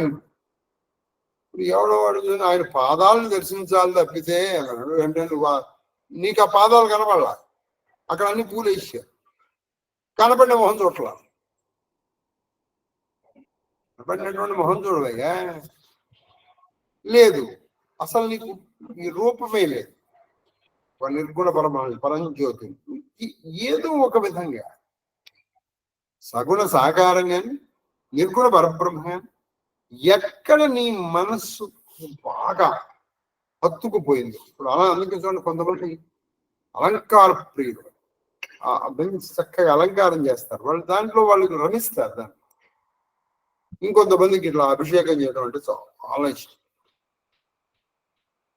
ఎవడో అడుగుతుంది ఆయన పాదాలను దర్శించాలి తప్పితే అంటే నీకు ఆ పాదాలు కనపడలా, అక్కడ అన్ని పూలు వేసారు, కనపడిన మొహం చూడలా. కనపడినటువంటి మొహం చూడవయ్యా, లేదు అసలు నీకు ఈ రూపమే లేదు. నిర్గుణ పరంజ్యోతి ఏదో ఒక విధంగా సగుణ సాకారంగా నిర్గుణ పరబ్రహ్మ ఎక్కడ నీ మనస్సు బాగా హత్తుకుపోయింది. ఇప్పుడు అలా అందుకే కొంతమంది అలంకార ప్రియులు చక్కగా అలంకారం చేస్తారు, వాళ్ళు దాంట్లో వాళ్ళు రమిస్తారు దాన్ని. ఇంకొంతమందికి ఇట్లా అభిషేకం చేయడం అంటే చాలా ఇష్టం,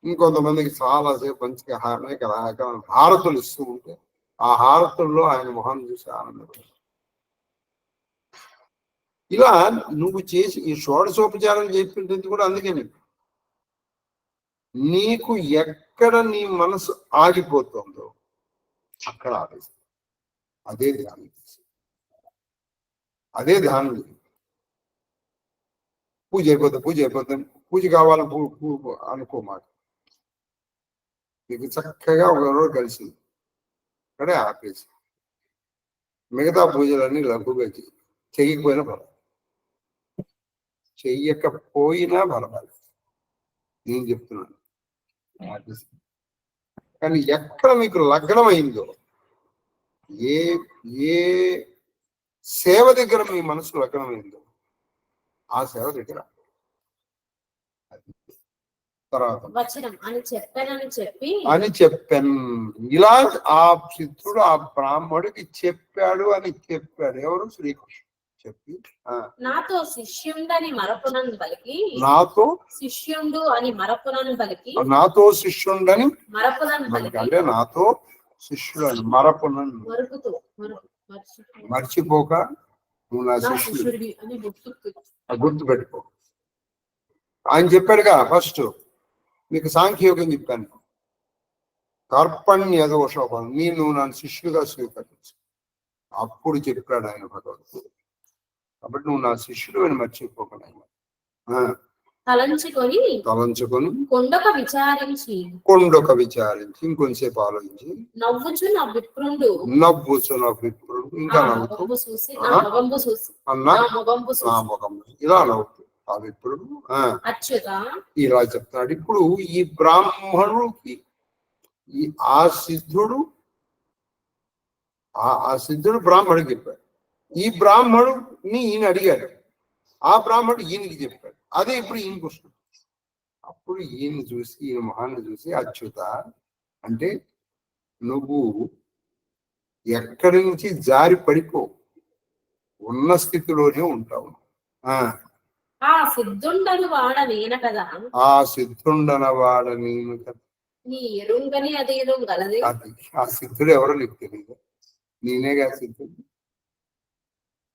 ఇంకొంతమందికి చాలాసేపు మంచిగా అనేక రకాల హారతులు ఇస్తూ ఉంటే ఆ హారతుల్లో ఆయన మొహాన్ని చూసి ఆనందపడతారు. ఇలా నువ్వు చేసి ఈ షోడశోపచారం చెప్పింది కూడా అందుకని నీకు ఎక్కడ నీ మనసు ఆగిపోతుందో అక్కడ ఆపేస్తుంది. అదే ధ్యానం, అదే ధ్యానం. పూజ అయిపోతుంది, పూజ కావాలని అనుకోమాట. నీకు చక్కగా ఒక రోజు కలిసింది, అక్కడే ఆపేసి మిగతా పూజలన్నీ లఘుగా చెయ్యకపోయినా పర్వాలేదు, చెయ్యకపోయినా పర్వాలేదు, నేను చెప్తున్నాను. కానీ ఎక్కడ మీకు లగ్నం అయిందో, ఏ ఏ సేవ దగ్గర మీ మనసు లగ్నం అయిందో ఆ సేవ దగ్గర తర్వాత అని చెప్పాను. ఇలా ఆ చిత్రుడు ఆ బ్రాహ్మడికి చెప్పాడు అని చెప్పాడు. ఎవరు? శ్రీకృష్ణుడు చెప్పి నాతో శిష్యుండని మరపునను పలికి, నాతో శిష్యుండు అని మరపునను పలికి, నాతో శిష్యుండని మరపునను పలికి అంటే నాతో శిష్యుడు అని మరపునను మర్చిపోక నువ్వు నా శిష్యుడి అని గుర్తు పెట్టుకో. ఆయన చెప్పాడుగా ఫస్ట్ మీకు సాంఖ్యయోగం చెప్పాను, కార్పణ్య దోషోపం, నువ్వు నన్ను శిష్యుడిగా స్వీకరించు. అప్పుడు చెప్పాడు ఆయన భగవంతుడు. కాబట్టి నువ్వు నా శిష్యుడు అని మర్చిపోకుండా తలంచుకొని కొండొక విచారించి ఇంకొంచెంసేపు ఆలోచించి నవ్వుచు నా విప్రుడు ఇంకా నవ్వుతూ అన్నా నా ముఖం ఇలా నవ్వుతూ ఆ విప్రుడు ఇలా చెప్తాడు. ఇప్పుడు ఈ బ్రాహ్మణుడికి ఆ సిద్ధుడు బ్రాహ్మణుడికి చెప్పాడు, ఈ బ్రాహ్మణుడిని ఈయన అడిగాడు, ఆ బ్రాహ్మణుడు ఈయనకి చెప్పాడు. అదే ఇప్పుడు ఈయనకు వస్తుంది. అప్పుడు ఈయన చూసి, ఈయన మొహాన్ని చూసి అచ్యుత అంటే నువ్వు ఎక్కడి నుంచి జారి పడిపో, ఉన్న స్థితిలోనే ఉంటావు. ఆ సిద్ధుండన వాడ నేను కదా నీ ఎరుంగని అదేదో గలది. అది ఆ సిద్ధుడు ఎవరో నీకు తెలియదు, నేనేగా సిద్ధుడు.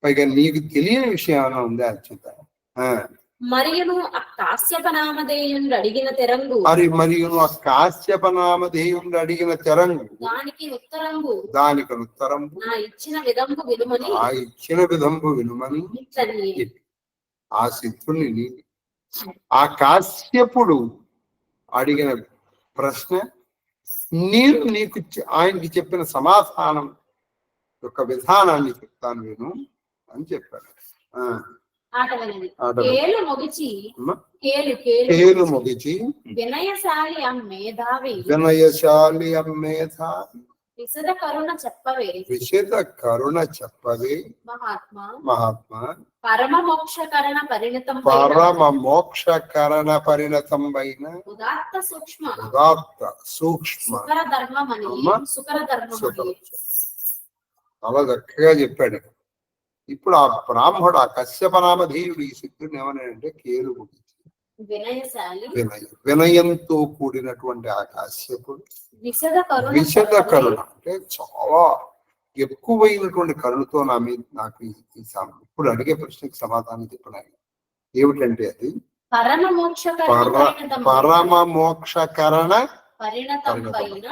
పైగా నీకు తెలియని విషయం ఏమైనా ఉందా అచ్యుత? మరియును ఆ కాశ్యప నామధేయుండు అడిగిన తెరంగు దానికి ఉత్తరంబు నా ఇచ్చిన విధంబు వినుమని ఆ సిద్ధుని ఆ కాశ్యపుడు అడిగిన ప్రశ్న నీకు ఆయనకి చెప్పిన సమాధానం యొక్క విధానాన్ని చెప్తాను విను అని చెప్పాడు. కేలు మొగిచి వినయశాలి అమ్మేధావి విశద కరుణ చెప్పవే మహాత్మా పరమ మోక్షకరణ పరిణతం అయిన ఉదాత్త సూక్ష్మ సుకర ధర్మమని చాలా చక్కగా చెప్పాడు. ఇప్పుడు ఆ బ్రాహ్మణుడు, ఆ కశ్యపనామధేయుడు ఈ సిద్ధుడిని ఏమన్నాడంటే కేలు ముగించి వినయంతో కూడినటువంటి ఆ కాశ్యపుడు విశద కరుణ అంటే చాలా ఎక్కువైనటువంటి కరుణతో నా మీద నాకు ఇప్పుడు అడిగే ప్రశ్నకు సమాధానం చెప్పినాయి. ఏమిటంటే అది పరమ మోక్షకరణ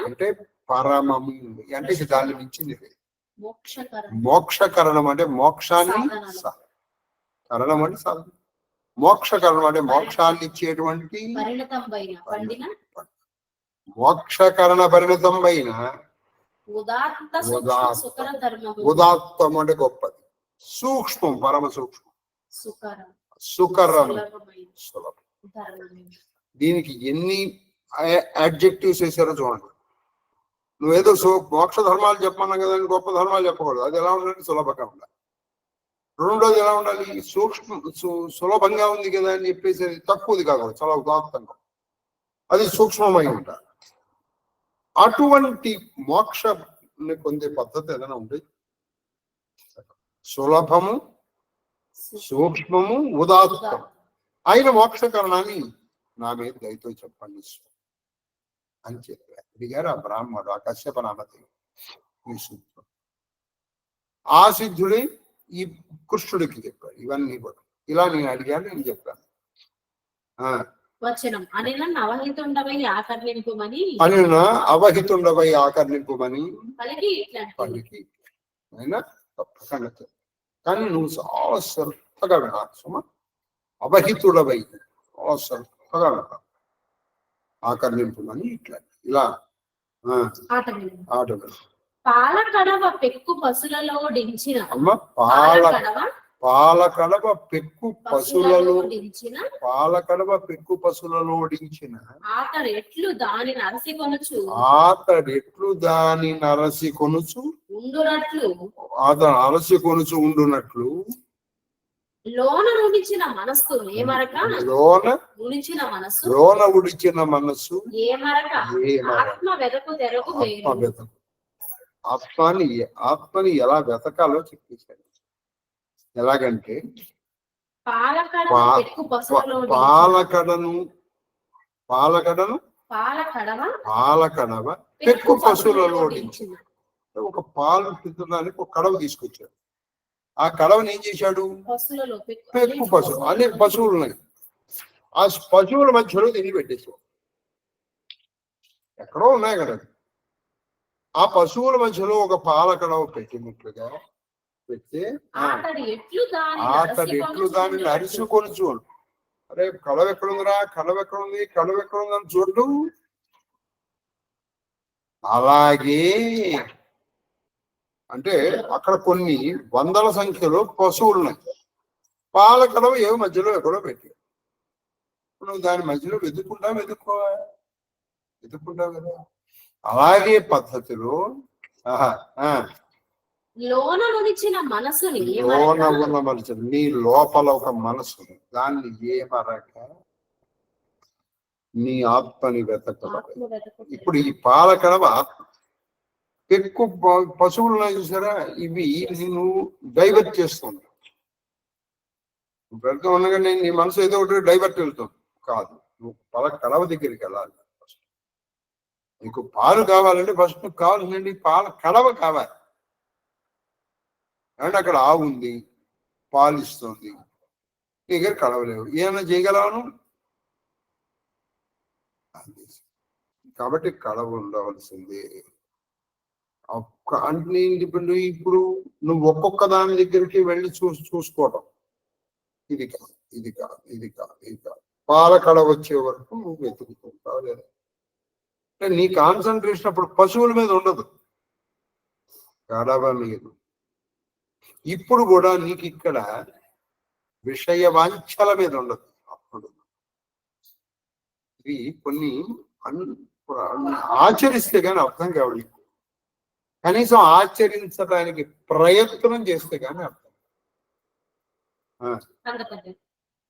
అంటే పరమము అంటే దాన్ని మించింది. మోక్షకరణం అంటే మోక్షాన్ని, కరణం అంటే సాధన. మోక్షకరణం అంటే మోక్షాన్ని ఇచ్చేటువంటి మోక్షకరణ పరిణతం పైన ఉదాత్తం అంటే గొప్పది, సూక్ష్మం పరమ సూక్ష్మం, సుకరం సులభం. దీనికి ఎన్ని అడ్జెక్టివ్స్ వేసారో చూడండి. నువ్వేదో మోక్ష ధర్మాలు చెప్పమన్నా కదా, గొప్ప ధర్మాలు చెప్పకూడదు. అది ఎలా ఉండాలి? సులభంగా ఉండాలి. రెండోది ఎలా ఉండాలి? సులభంగా ఉంది కదా అని చెప్పేసి అది తక్కువది కాకూడదు, చాలా ఉదాత్తంగా, అది సూక్ష్మమై ఉండాలి. అటువంటి మోక్షని పొందే పద్ధతి ఏదైనా ఉంది? సులభము, సూక్ష్మము, ఉదాత్తం అయిన మోక్షకరణాన్ని నా మీద దయతో చెప్పండి అని చెప్పారు. అడిగారు ఆ బ్రాహ్మణుడు, ఆ కశ్యప నామదేవుడు ఈ సూత్రం. ఆ సిద్ధుడి ఈ కృష్ణుడికి చెప్పాడు ఇవన్నీ కూడా. ఇలా నేను అడిగాను, నేను చెప్పాను. అవహితుండవై ఆకర్ణింపుమని పలికి అయినా తప్పకుండా. కానీ నువ్వు చాలా శ్రద్ధగా వినాలి సుమ. అవహితుడవై చాలా శ్రద్ధగా వినాలి. ఆకర్ణింపుమని ఇట్లా ఇలా ఆట పాలకడవ పెక్కు పశులలోడించిన పాలకడవ పెక్కు పశులలోడించిన ఆతడెట్లు దాని నరసి కొనుచు ఉండునట్లు అతను అలసి కొనుచు ఉండునట్లు లోన ఉడిచిన మనస్సు లోన ఉడిచిన మనస్సు ఆత్మ వెదకు తెరకు ఆత్మని ఎలా వెతకాలో చెప్పేశాడు. ఎలాగంటే పాలకడవ పెక్కు పశువులలో ఓడించి ఒక పాలు పిత్తడానికి ఒక కడవ తీసుకొచ్చాడు. ఆ కడవని ఏం చేశాడు? పెక్కు పశువు, అన్ని పశువులు ఉన్నాయి. ఆ పశువుల మధ్యలో తిని పెట్టేశాడు. ఎక్కడో ఉన్నాయి కదా. ఆ పశువుల మధ్యలో ఒక పాల కడవ పెట్టినట్లుగా పెడితే అతడు ఎట్లు దానిని అరిసుకొని చూడు. అరే కడవ ఎక్కడుందిరా, కడవ ఎక్కడుందని చూడు. అలాగే అంటే అక్కడ కొన్ని వందల సంఖ్యలో పశువులు ఉన్నాయి. పాల కడవ ఏవో మధ్యలో ఎక్కడో పెట్టి నువ్వు దాని మధ్యలో వెతుక్కుంటావు కదా. అలాగే పద్ధతిలో లోన ఉన్న మనసుని నీ లోపల ఒక మనసు, దాన్ని ఏమరక నీ ఆత్మని వెతకడం. ఇప్పుడు ఈ పాలకడవ ఎక్కువ పశువులు ఉన్నాయి చూసారా, ఇవి నేను డైవర్ట్ చేస్తుంది. వెళ్తూ ఉండగా నేను నీ మనసు ఏదో ఒకటి డైవర్ట్ వెళ్తుంది కాదు. నువ్వు కడవ దగ్గరికి వెళ్ళాలి. నీకు పాలు కావాలంటే ఫస్ట్ నువ్వు కావాల్సిందండి పాల కడవ కావాలి. అంటే అక్కడ ఆవు ఉంది, పాలు ఇస్తుంది, నీ దగ్గర కడవలేవు, ఏమైనా చేయగలవాను? కాబట్టి కడవ ఉండవలసిందే. అంటే ఇప్పుడు నువ్వు ఒక్కొక్క దాని దగ్గరికి వెళ్ళి చూసుకోవటం, ఇది కాదు, ఇది కాదు, ఇది కాదు, ఇది కాదు, పాల కడవ వచ్చే వరకు నువ్వు వెతుకుతుంటావు లేదా. అంటే నీ కాన్సన్ట్రేషన్ అప్పుడు పశువుల మీద ఉండదు, కడవ మీద. ఇప్పుడు కూడా నీకు ఇక్కడ విషయ వాంఛల మీద ఉండదు. అప్పుడు ఇవి కొన్ని ఆచరిస్తే కానీ అర్థం కావాలి. కనీసం ఆచరించడానికి ప్రయత్నం చేస్తే కానీ అర్థం.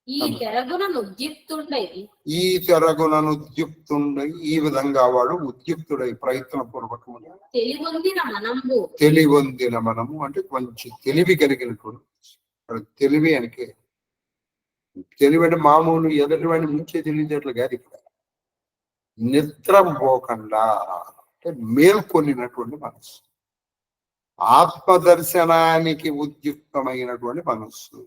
ఈ తెరగుణను ఉద్యుక్తుండై ఈ విధంగా వాడు ఉద్యుక్తుడై ప్రయత్నపూర్వకముగా తెలివొందిన మనము అంటే కొంచెం తెలివి కలిగినటువంటి. తెలివి అంటే తెలివి అంటే మామూలు ఎదుటి వాడిని ముంచే తెలియజేట్లు కాదు. ఇక్కడ నిద్రం పోకుండా అంటే మేల్కొనినటువంటి మనస్సు, ఆత్మదర్శనానికి ఉద్యుక్తమైనటువంటి మనస్సు.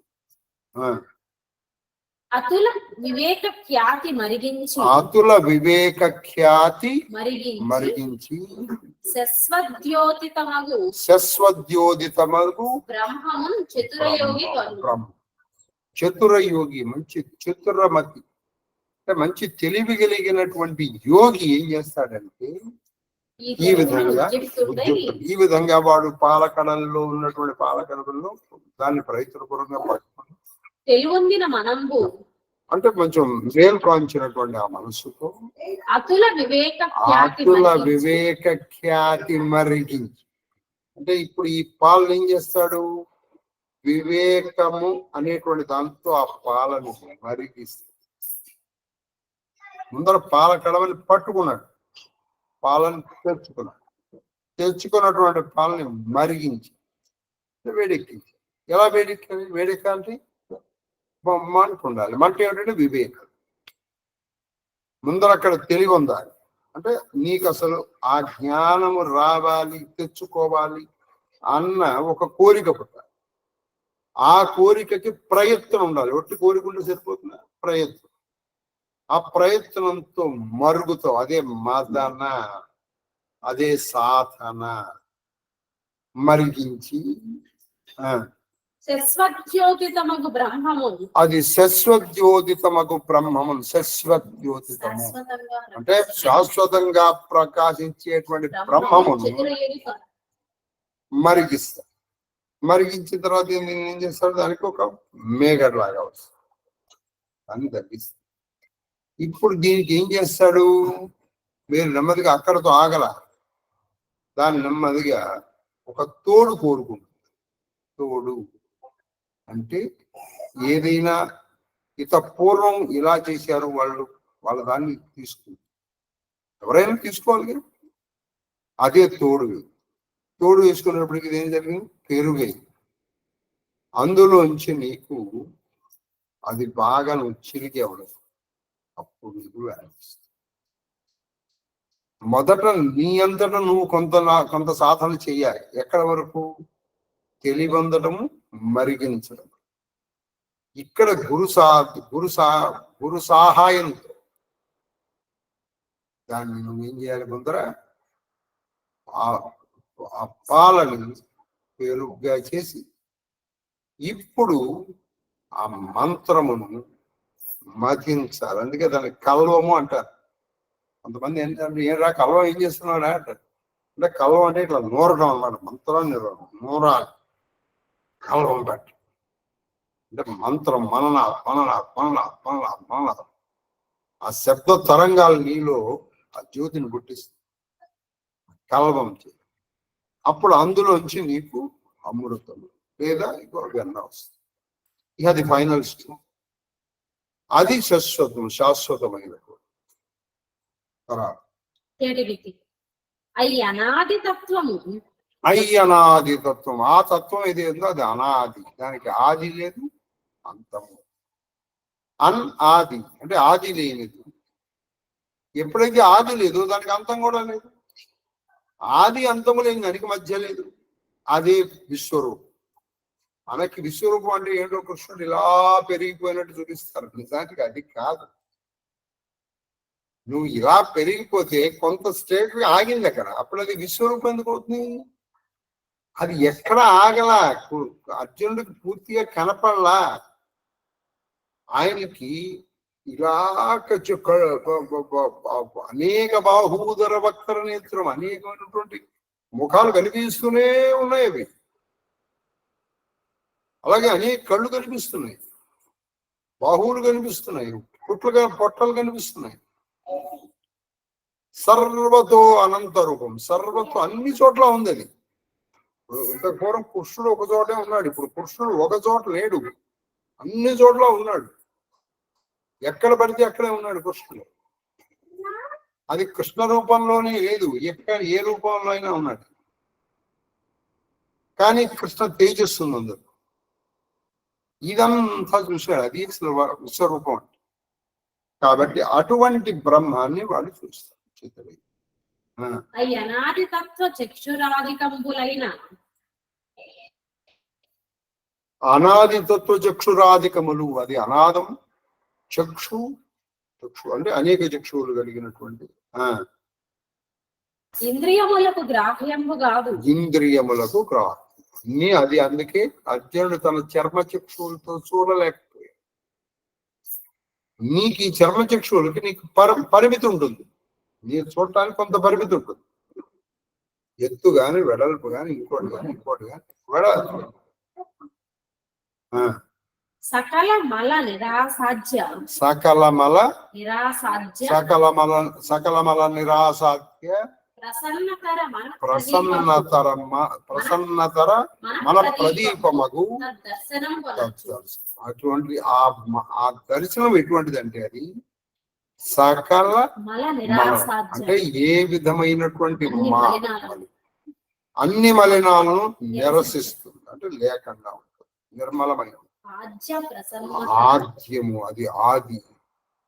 అతుల వివేక ఖ్యాతి మరిగించి శశ్వద్యోతితమగు బ్రహ్మము చతుర యోగి, మంచి చతురమతి అంటే మంచి తెలివి కలిగినటువంటి యోగి ఏం చేస్తాడంటే ఈ విధంగా ఈ విధంగా వాడు పాలకడల్లో ఉన్నటువంటి పాలకడల్లో దాన్ని ప్రయత్నపూర్వకంగా పట్టుకుని తెలివొందిన మనంబు అంటే కొంచెం మేలు కాంచినటువంటి ఆ మనసుతో అతుల వివేక ఖ్యాతి మరిగించి అంటే ఇప్పుడు ఈ పాలను ఏం చేస్తాడు, వివేకము అనేటువంటి దాంతో ఆ పాలను మరిగిస్తాడు. ముందర పాల కడవని పట్టుకున్నాడు, పాలను తెచ్చుకున్నటువంటి పాలని మరిగించి వేడెక్కించి. ఎలా వేడెక్కాలి? వేడెక్కాలంటే మంట ఉండాలి. మంట ఏమిటంటే వివేకం. ముందర అక్కడ తెలివి ఉండాలి. అంటే నీకు అసలు ఆ జ్ఞానము రావాలి, తెచ్చుకోవాలి అన్న ఒక కోరిక పుట్టాలి. ఆ కోరికకి ప్రయత్నం ఉండాలి. ఒట్టి కోరిక ఉంటే సరిపోతుంది, ప్రయత్నం. ఆ ప్రయత్నంతో మరుగుతావు. అదే మదన, అదే సాధన. మరిగించి శశ్వద్యోతితమగు బ్రహ్మము, అది శశ్వద్యోతితమగు బ్రహ్మము. శశ్వద్యోతితము అంటే శాశ్వతంగా ప్రకాశించేటువంటి బ్రహ్మమును మరిగిస్తా. మరిగించిన తర్వాత ఏం చేస్తాడు, దానికి ఒక మేఘలాగా వస్తుంది, దాన్ని తగ్గిస్తాడు. ఇప్పుడు దీనికి ఏం చేస్తాడు, మీరు నెమ్మదిగా అక్కడతో ఆగల, దాన్ని నెమ్మదిగా ఒక తోడు కోరుకుంటుంది. తోడు అంటే ఏదైనా పూర్వం ఇలా చేశారు వాళ్ళు, వాళ్ళ దాన్ని తీసుకుంటారు. ఎవరైనా తీసుకోవాలి కదా, అదే తోడు. తోడు వేసుకున్నప్పటికీ ఇదేం జరిగింది, పెరుగై. అందులోంచి నీకు అది బాగా నువ్వు చిరిగి అవ్వలేదు. అప్పుడు నీకు వ్యాపిస్తుంది. మొదట నీ అంతటా నువ్వు కొంత సాధన చెయ్యాలి. ఎక్కడ వరకు? తెలివందటము, మరిగించడం. ఇక్కడ గురు సహాయంతో దాన్ని నువ్వేం చేయాలి, ముందర ఆ పాలని పెరుగుగా చేసి ఇప్పుడు ఆ మంత్రమును మతించాలి. అందుకే దాన్ని కల్వము అంటారు. కొంతమంది ఏంటంటే ఏరా కల్వం ఏం చేస్తున్నాడా అంటారు. అంటే కల్వం అంటే ఇట్లా నూరడం అన్నమాట. మంత్రాన్ని నూరాలి, కల్వం పెట్టి. అంటే మంత్రం మనన మనన మనన మనన మనన ఆ శబ్ద తరంగాలు నీలో ఆ జ్యోతిని పుట్టిస్తుంది. కల్వం చేయాలి. అప్పుడు అందులోంచి నీకు అమృతం లేదా ఇంకో వెన్న వస్తుంది. ఇక అది ఫైనల్ స్టేజ్. అది శాశ్వతమైన అనాది తత్వము. అనాది తత్వం. ఆ తత్వం ఏది ఉందో అది అనాది. దానికి ఆది లేదు, అంతము. ఆది అంటే ఆది లేనిది. ఎప్పుడైతే ఆది లేదు దానికి అంతం కూడా లేదు. ఆది అంతము లేని దానికి మధ్య లేదు. అదే విశ్వరూపం. మనకి విశ్వరూపం అంటే ఏంటో కృష్ణుడు ఇలా పెరిగిపోయినట్టు చూపిస్తారు. నిజానికి అది కాదు. నువ్వు ఇలా పెరిగిపోతే కొంత స్టేట్ ఆగింది అక్కడ. అప్పుడు అది విశ్వరూపం ఎందుకు అవుతుంది? అది ఎక్కడ ఆగలా, అర్జునుడికి పూర్తిగా కనపడలా. ఆయనకి ఇలా అనేక బాహూదర వక్ర నేత్రం, అనేకమైనటువంటి ముఖాలు కనిపిస్తూనే ఉన్నాయి. అవి అలాగే అనేక కళ్ళు కనిపిస్తున్నాయి, బాహువులు కనిపిస్తున్నాయి, పొట్టలు కనిపిస్తున్నాయి. సర్వతో అనంత రూపం. సర్వతో అన్ని చోట్ల ఉంది అది. ఇంత పూర్వం కృష్ణుడు ఒక చోటే ఉన్నాడు. ఇప్పుడు కృష్ణుడు ఒక చోట లేడు, అన్ని చోట్ల ఉన్నాడు. ఎక్కడ పడితే అక్కడే ఉన్నాడు కృష్ణుడు. అది కృష్ణ రూపంలోనే లేదు, ఎక్కడ ఏ రూపంలో అయినా ఉన్నాడు. కానీ కృష్ణ తేజస్సు ఉంది అందరు. ఇదంతా చూశాడు. అది విశ్వరూపం అంటే. కాబట్టి అటువంటి బ్రహ్మాన్ని వాళ్ళు చూస్తారు. అనాది తత్వ చక్షురాధికంబులైన అనాది తత్వ చక్షురాధికములు. అది అనాదం. చక్షు అంటే అనేక చక్షువులు కలిగినటువంటి ఇంద్రియములకు గ్రాహ్యము కాదు. ఇంద్రియములకు గ్రాహ్యం. అది అందుకే అర్జునుడు తన చర్మ చక్షువులతో చూడలేకపోయాడు. నీకు ఈ చర్మచక్షువులకి నీకు పరిమితి ఉంటుంది. నీకు చూడటానికి కొంత పరిమితి ఉంటుంది. ఎత్తు గాని వెడల్పు గాని ఇంకోటి గాని సకల మల నిరాసాధ్య ప్రసన్నతర మన ప్రదీపమగు అటువంటి ఆ దర్శనం ఎటువంటిదంటే అది సకల అంటే ఏ విధమైనటువంటి అన్ని మలినాలను నిరసిస్తుంది, అంటే లేకుండా ఉంటుంది, నిర్మలమైన ఆద్యము, అది ఆది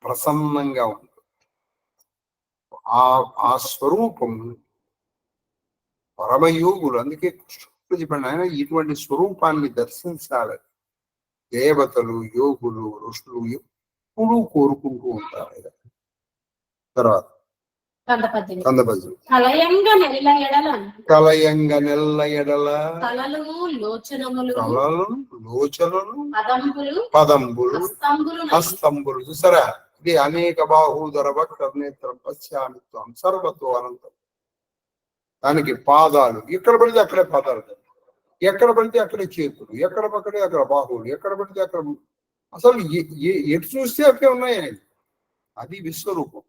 ప్రసన్నంగా ఉంటుంది. ఆ స్వరూపం పరమయోగులు, అందుకే కృష్ణుడు చెప్పండి ఆయన ఇటువంటి స్వరూపాన్ని దర్శించాలి. దేవతలు, యోగులు, ఋషులు ఎప్పుడూ కోరుకుంటూ ఉంటారు. తర్వాత కలయంగ నెల్ల ఎడల కలలు లోచనములు పదంబులు హస్తంబులు. చూసారా, ఇది అనేక బాహూదర వక్రనేత్రం పశ్యామిత్వం సర్వతో అనంతం. దానికి పాదాలు, ఎక్కడ పడితే అక్కడే పాదాలు, ఎక్కడ పడితే అక్కడే చేతులు, ఎక్కడ పక్కడే అక్కడ బాహువులు, ఎక్కడ పడితే అక్కడ అసలు ఎటు చూస్తే అక్కడే ఉన్నాయి. అది విశ్వరూపం.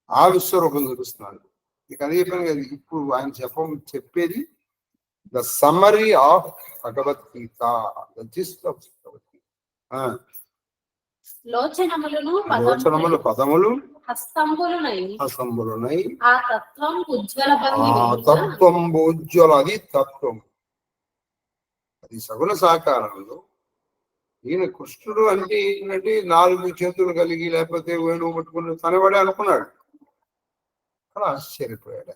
ఆ విశ్వరూపం చూపిస్తున్నాడు. ఇక అదే పని ఇప్పుడు ఆయన చెప్పేది the summary of Bhagavad Gita, the gist of Bhagavad Gita. లోచనములు పదములు హస్తంబులునై ఆ తత్వం ఉజ్వల, అది తత్వం, అది సగుణ సాకారంలో. ఈయన కృష్ణుడు అంటే ఏంటంటే 4 చేతులు కలిగి లేకపోతే వేణువు పట్టుకుని తనవాడే అనుకున్నాడు. అలా ఆశ్చర్యపోయాడు.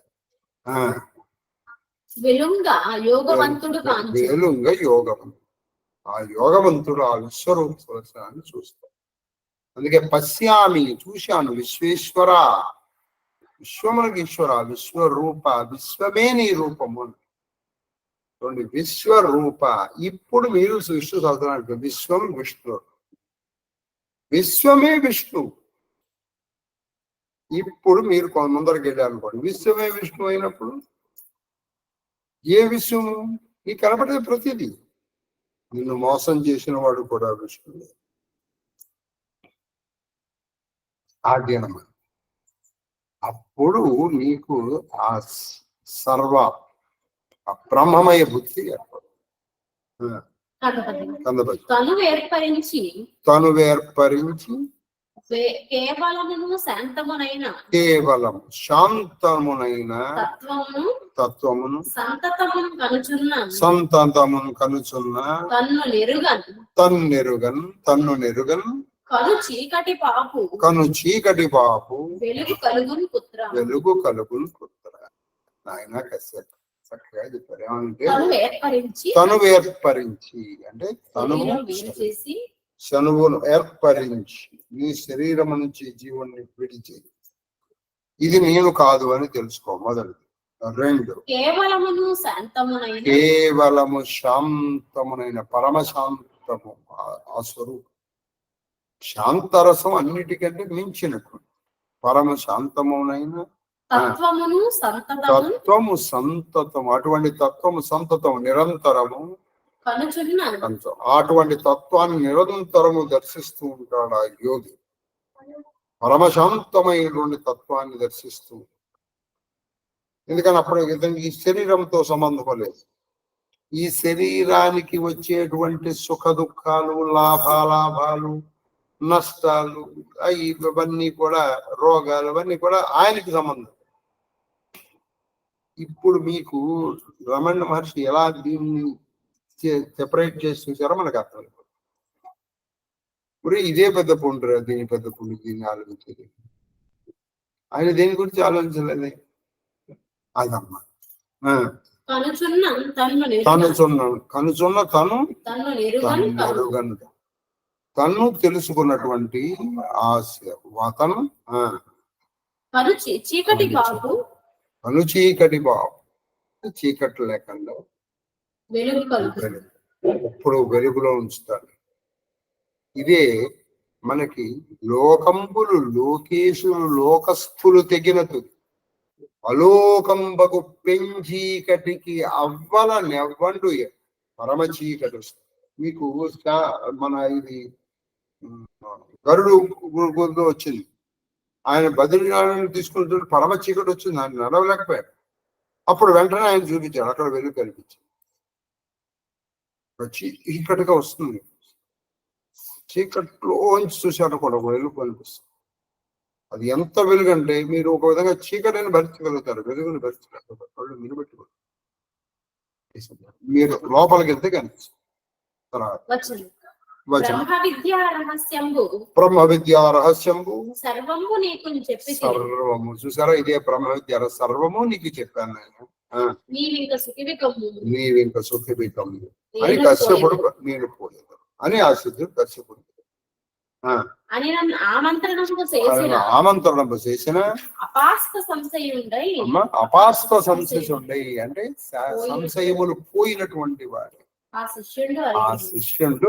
వెలుంగ యోగవంతుడు, ఆ యోగవంతుడు ఆ విశ్వరూపాన్ని చూస్తాడు. అందుకే పశ్యామి, చూశాను, విశ్వేశ్వర, విశ్వమునకు ఈశ్వర, విశ్వరూప, విశ్వమే నీ రూపము. విశ్వరూప. ఇప్పుడు మీరు విష్ణు సహస్రానికి విశ్వం విష్ణు, విశ్వమే విష్ణు. ఇప్పుడు మీరు ముందరికి వెళ్ళాలనుకోండి, విశ్వమే విష్ణు అయినప్పుడు ఏ విశ్వము నీకు కనపడేది? ప్రతిదీ. నిన్ను మోసం చేసిన వాడు కూడా విష్ణువే. ఆజ్ఞానం. అప్పుడు నీకు ఆ సర్వ బ్రహ్మమయ బుద్ధి ఏర్పడుతుంది. తను వేర్పరించి కేవలం శాంతమునైన తత్వమును సంతతమును కనుచున్న తన్ను నెరుగన్ కను చీకటి పాపు వెలుగు కలుగును పుత్ర. నాయన కశ్యప చక్కగా చెప్పారు. ఏమంటే తను ఏర్పరించి అంటే శనువును ఏర్పరించి నీ శరీరం నుంచి జీవుణ్ణి విడిచి ఇది నేను కాదు అని తెలుసుకో. మొదటిది. 2 కేవలము శాంతమునైన పరమశాంతము ఆ స్వరూపం. శాంతరసం అన్నిటికంటే మించినటువంటి పరమ శాంతమునైన తత్వము సంతతము. అటువంటి తత్వము సంతతము, నిరంతరము. అటువంటి తత్వాన్ని నిరంతరము దర్శిస్తూ ఉంటాడు ఆ యోగి. పరమశాంతమైనటువంటి తత్వాన్ని దర్శిస్తూ. ఎందుకని అప్పుడు ఇతనికి ఈ శరీరంతో సంబంధం లేదు. ఈ శరీరానికి వచ్చేటువంటి సుఖ దుఃఖాలు, లాభాలు, నష్టాలు, ఇవన్నీ కూడా, రోగాలు, అవన్నీ కూడా ఆయనకి సంబంధం. ఇప్పుడు మీకు రమణ మహర్షి ఎలా దీన్ని సెపరేట్ చేసి చూసారో మనకు అర్థం. ఇప్పుడు ఇదే పెద్ద పుండ్రు, దీని పెద్ద పుండు, దీన్ని ఆలోచించేది. ఆయన దేని గురించి ఆలోచించలేదు. అదమ్మా కనుచున్న తను తెలుసుకున్నటువంటి తను చీకటి బాబు, చీకటి లేకుండా ఇప్పుడు వెలుగులో ఉంచుతాడు. ఇదే మనకి లోకంబులు లోకేశులు లోకస్థులు తెగినతు అలోకంబకు పెంచీకటికి అవ్వల నెవ్వండు పరమ చీకటి వస్తుంది. మీకు మన ఇది గరుడు వచ్చింది, ఆయన బద్రీనారాయణ తీసుకుంటుంటే పరమ చీకటి వచ్చింది, ఆయన నడవలేకపోయాడు. అప్పుడు వెంటనే ఆయన చూపించాడు, అక్కడ వెలుగు కనిపించింది. చీకటిగా వస్తుంది, చీకట్లోంచి చూశాడు కూడా వెలుగు కనిపిస్తుంది. అది ఎంత వెలుగు అంటే మీరు ఒక విధంగా చీకటిని భరించగలుగుతారు, వెలుగుని భరించగలుగుతారు. వాళ్ళు నిలబెట్టుకోరు, మీరు లోపలికి వెళ్తే కనిపిస్తుంది. బ్రహ్మ విద్యా రహస్యంబు సర్వము నీకు చెప్పి, సర్వము చూసారా, ఇదే బ్రహ్మ విద్య సర్వము నీకు చెప్పాను నేను, నీవింక సుఖికము అని కశ్యపుడు నేను పోలేదు అని ఆ సిద్ధుడు కశ్యపుడు ఆమంత్రణము చేసిన అపాస్త సంశయుండై అంటే సంశయములు పోయినటువంటి వాడు ఆ శిష్యుడు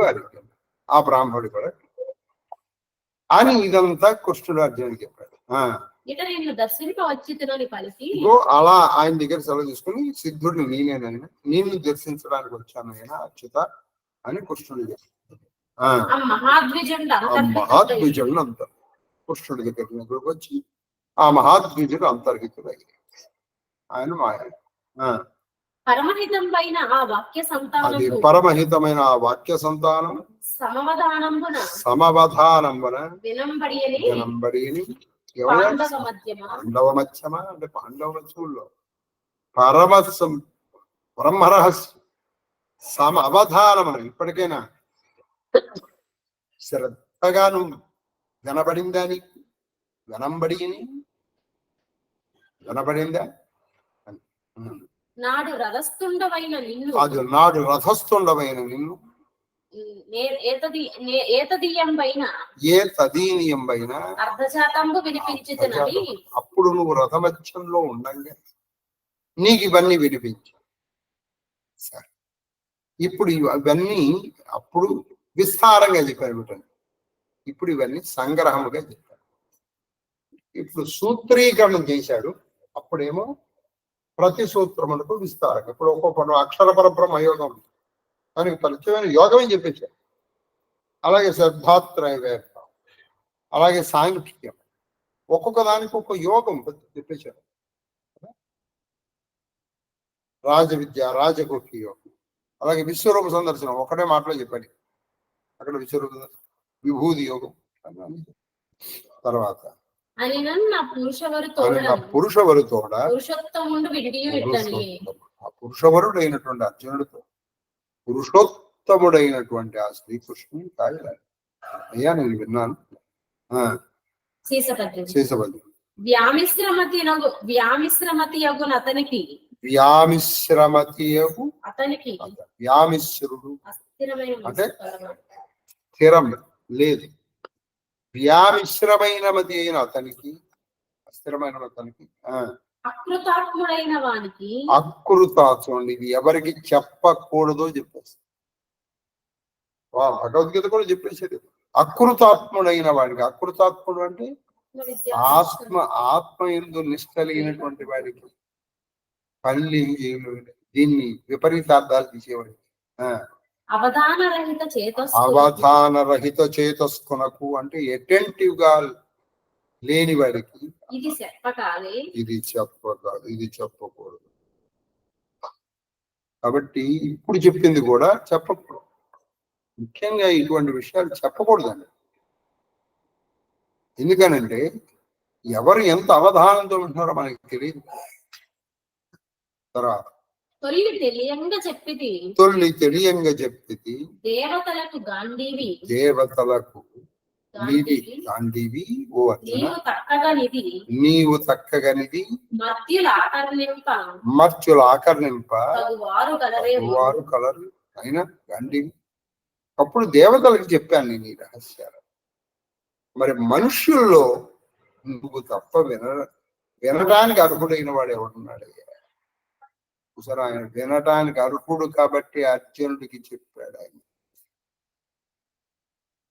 అడిగాడు, ఆ బ్రాహ్మణుడు కూడా అని ఇదంతా కృష్ణుడు అర్జునుడికి చెప్పాడు. అలా ఆయన దగ్గర సెలవు తీసుకుని సిద్ధుడిని నేనేనని, నేను దర్శించడానికి వచ్చాను అయినా అచ్యుత అని కృష్ణుడు చెప్పాడు. మహాద్విజుడు అంతర్ కృష్ణుడి దగ్గరికి వచ్చి ఆ మహాద్విజుడు అంతర్హితుడు ఆయన మాయ. పరమహితమైన ఆ వాక్య సంతానము, అది పరమహితమైన ఆ వాక్య సంతానం సమవధానంబున వినంబడియని పాండవ మధ్యమా అంటే పాండవ మధ్యముల్లో పరమత్సం బ్రహ్మరహస్యం సమ అవధానం. ఇప్పటికైనా శ్రద్ధగాను వినబడిందా, నీకు వినబడిందా? నాడు రథస్థుండవైన నిన్ను, అది నాడు రథస్థుండవైన నిన్ను ఏతదీనియంబైన అర్ధజాతంబు వినిపించుతున్నది. అప్పుడు నువ్వు రథమధ్యంలో ఉండంగా నీకు ఇవన్నీ వినిపించు. సరే, ఇప్పుడు ఇవన్నీ అప్పుడు విస్తారంగా చెప్పారు, ఇప్పుడు ఇవన్నీ సంగ్రహముగా చెప్పారు. ఇప్పుడు సూత్రీకరణం చేశాడు, అప్పుడేమో ప్రతి సూత్రములకు విస్తారం. ఇప్పుడు ఒక్కొక్క అక్షర పరబ్రహ్మ యోగం దానికి పరిచయమైన యోగం అని చెప్పేశారు. అలాగే శ్రద్ధాత్రయ వేత్త, అలాగే సాంఖ్యం, ఒక్కొక్క దానికి ఒక్కొక్క యోగం చెప్పేశారు. రాజవిద్య, రాజకోటి యోగం, అలాగే విశ్వరూప సందర్శనం ఒకటే మాటలో చెప్పాడు. అక్కడ విశ్వరూప విభూతి యోగం. తర్వాత పురుషవరుతోడ ఆ పురుషవరుడైనటువంటి అర్జునుడితో పురుషోత్తముడైనటువంటి ఆ శ్రీకృష్ణుని కాయలాడు. అయ్యా నేను విన్నాను. శేషపద్యం వ్యామిశ్రుడు అంటే స్థిరం లేదు, వ్యామిశ్రమైన మతి అయిన అతనికి, అస్థిరమైన అతనికి అకృతాత్ముడైన వానికి, అకృతాత్ముడు ఇది ఎవరికి చెప్పకూడదో చెప్పేసి భగవద్గీత కూడా చెప్పేసేది. అకృతాత్ముడైన వాడికి, అకృతాత్ముడు అంటే ఆత్మ ఎందు నిష్ట కలిగినటువంటి వాడికి, పల్లి దీన్ని విపరీతార్థాలు తీసేవాడికి, అవధాన రహిత చేతస్కునకు అంటే అటెంటివ్ గా లేని వాడికి ఇది చెప్పకాదు, ఇది చెప్పకూడదు. కాబట్టి ఇప్పుడు చెప్పింది కూడా చెప్పకూడదు, ముఖ్యంగా ఇటువంటి విషయాలు చెప్పకూడదండి. ఎందుకనంటే ఎవరు ఎంత అవధానంతో ఉంటున్నారో మనకి తెలియదు. తర్వాత తొలి తెలియంగా చెప్పితి దేవతలకు నీది గాంధీవి ఓ అర్జున, నీవు చక్కగనిది మర్త్యులు ఆకర్ణింప వారు కలరు అయినా గాంధీవి. అప్పుడు దేవతలకు చెప్పాను నేను ఈ రహస్యాలు. మరి మనుష్యుల్లో నువ్వు తప్ప వినడానికి అర్హుడైన వాడు ఎవడున్నాడు? సరే, ఆయన వినటానికి అర్హుడు కాబట్టి అర్జునుడికి చెప్పాడు. ఆయన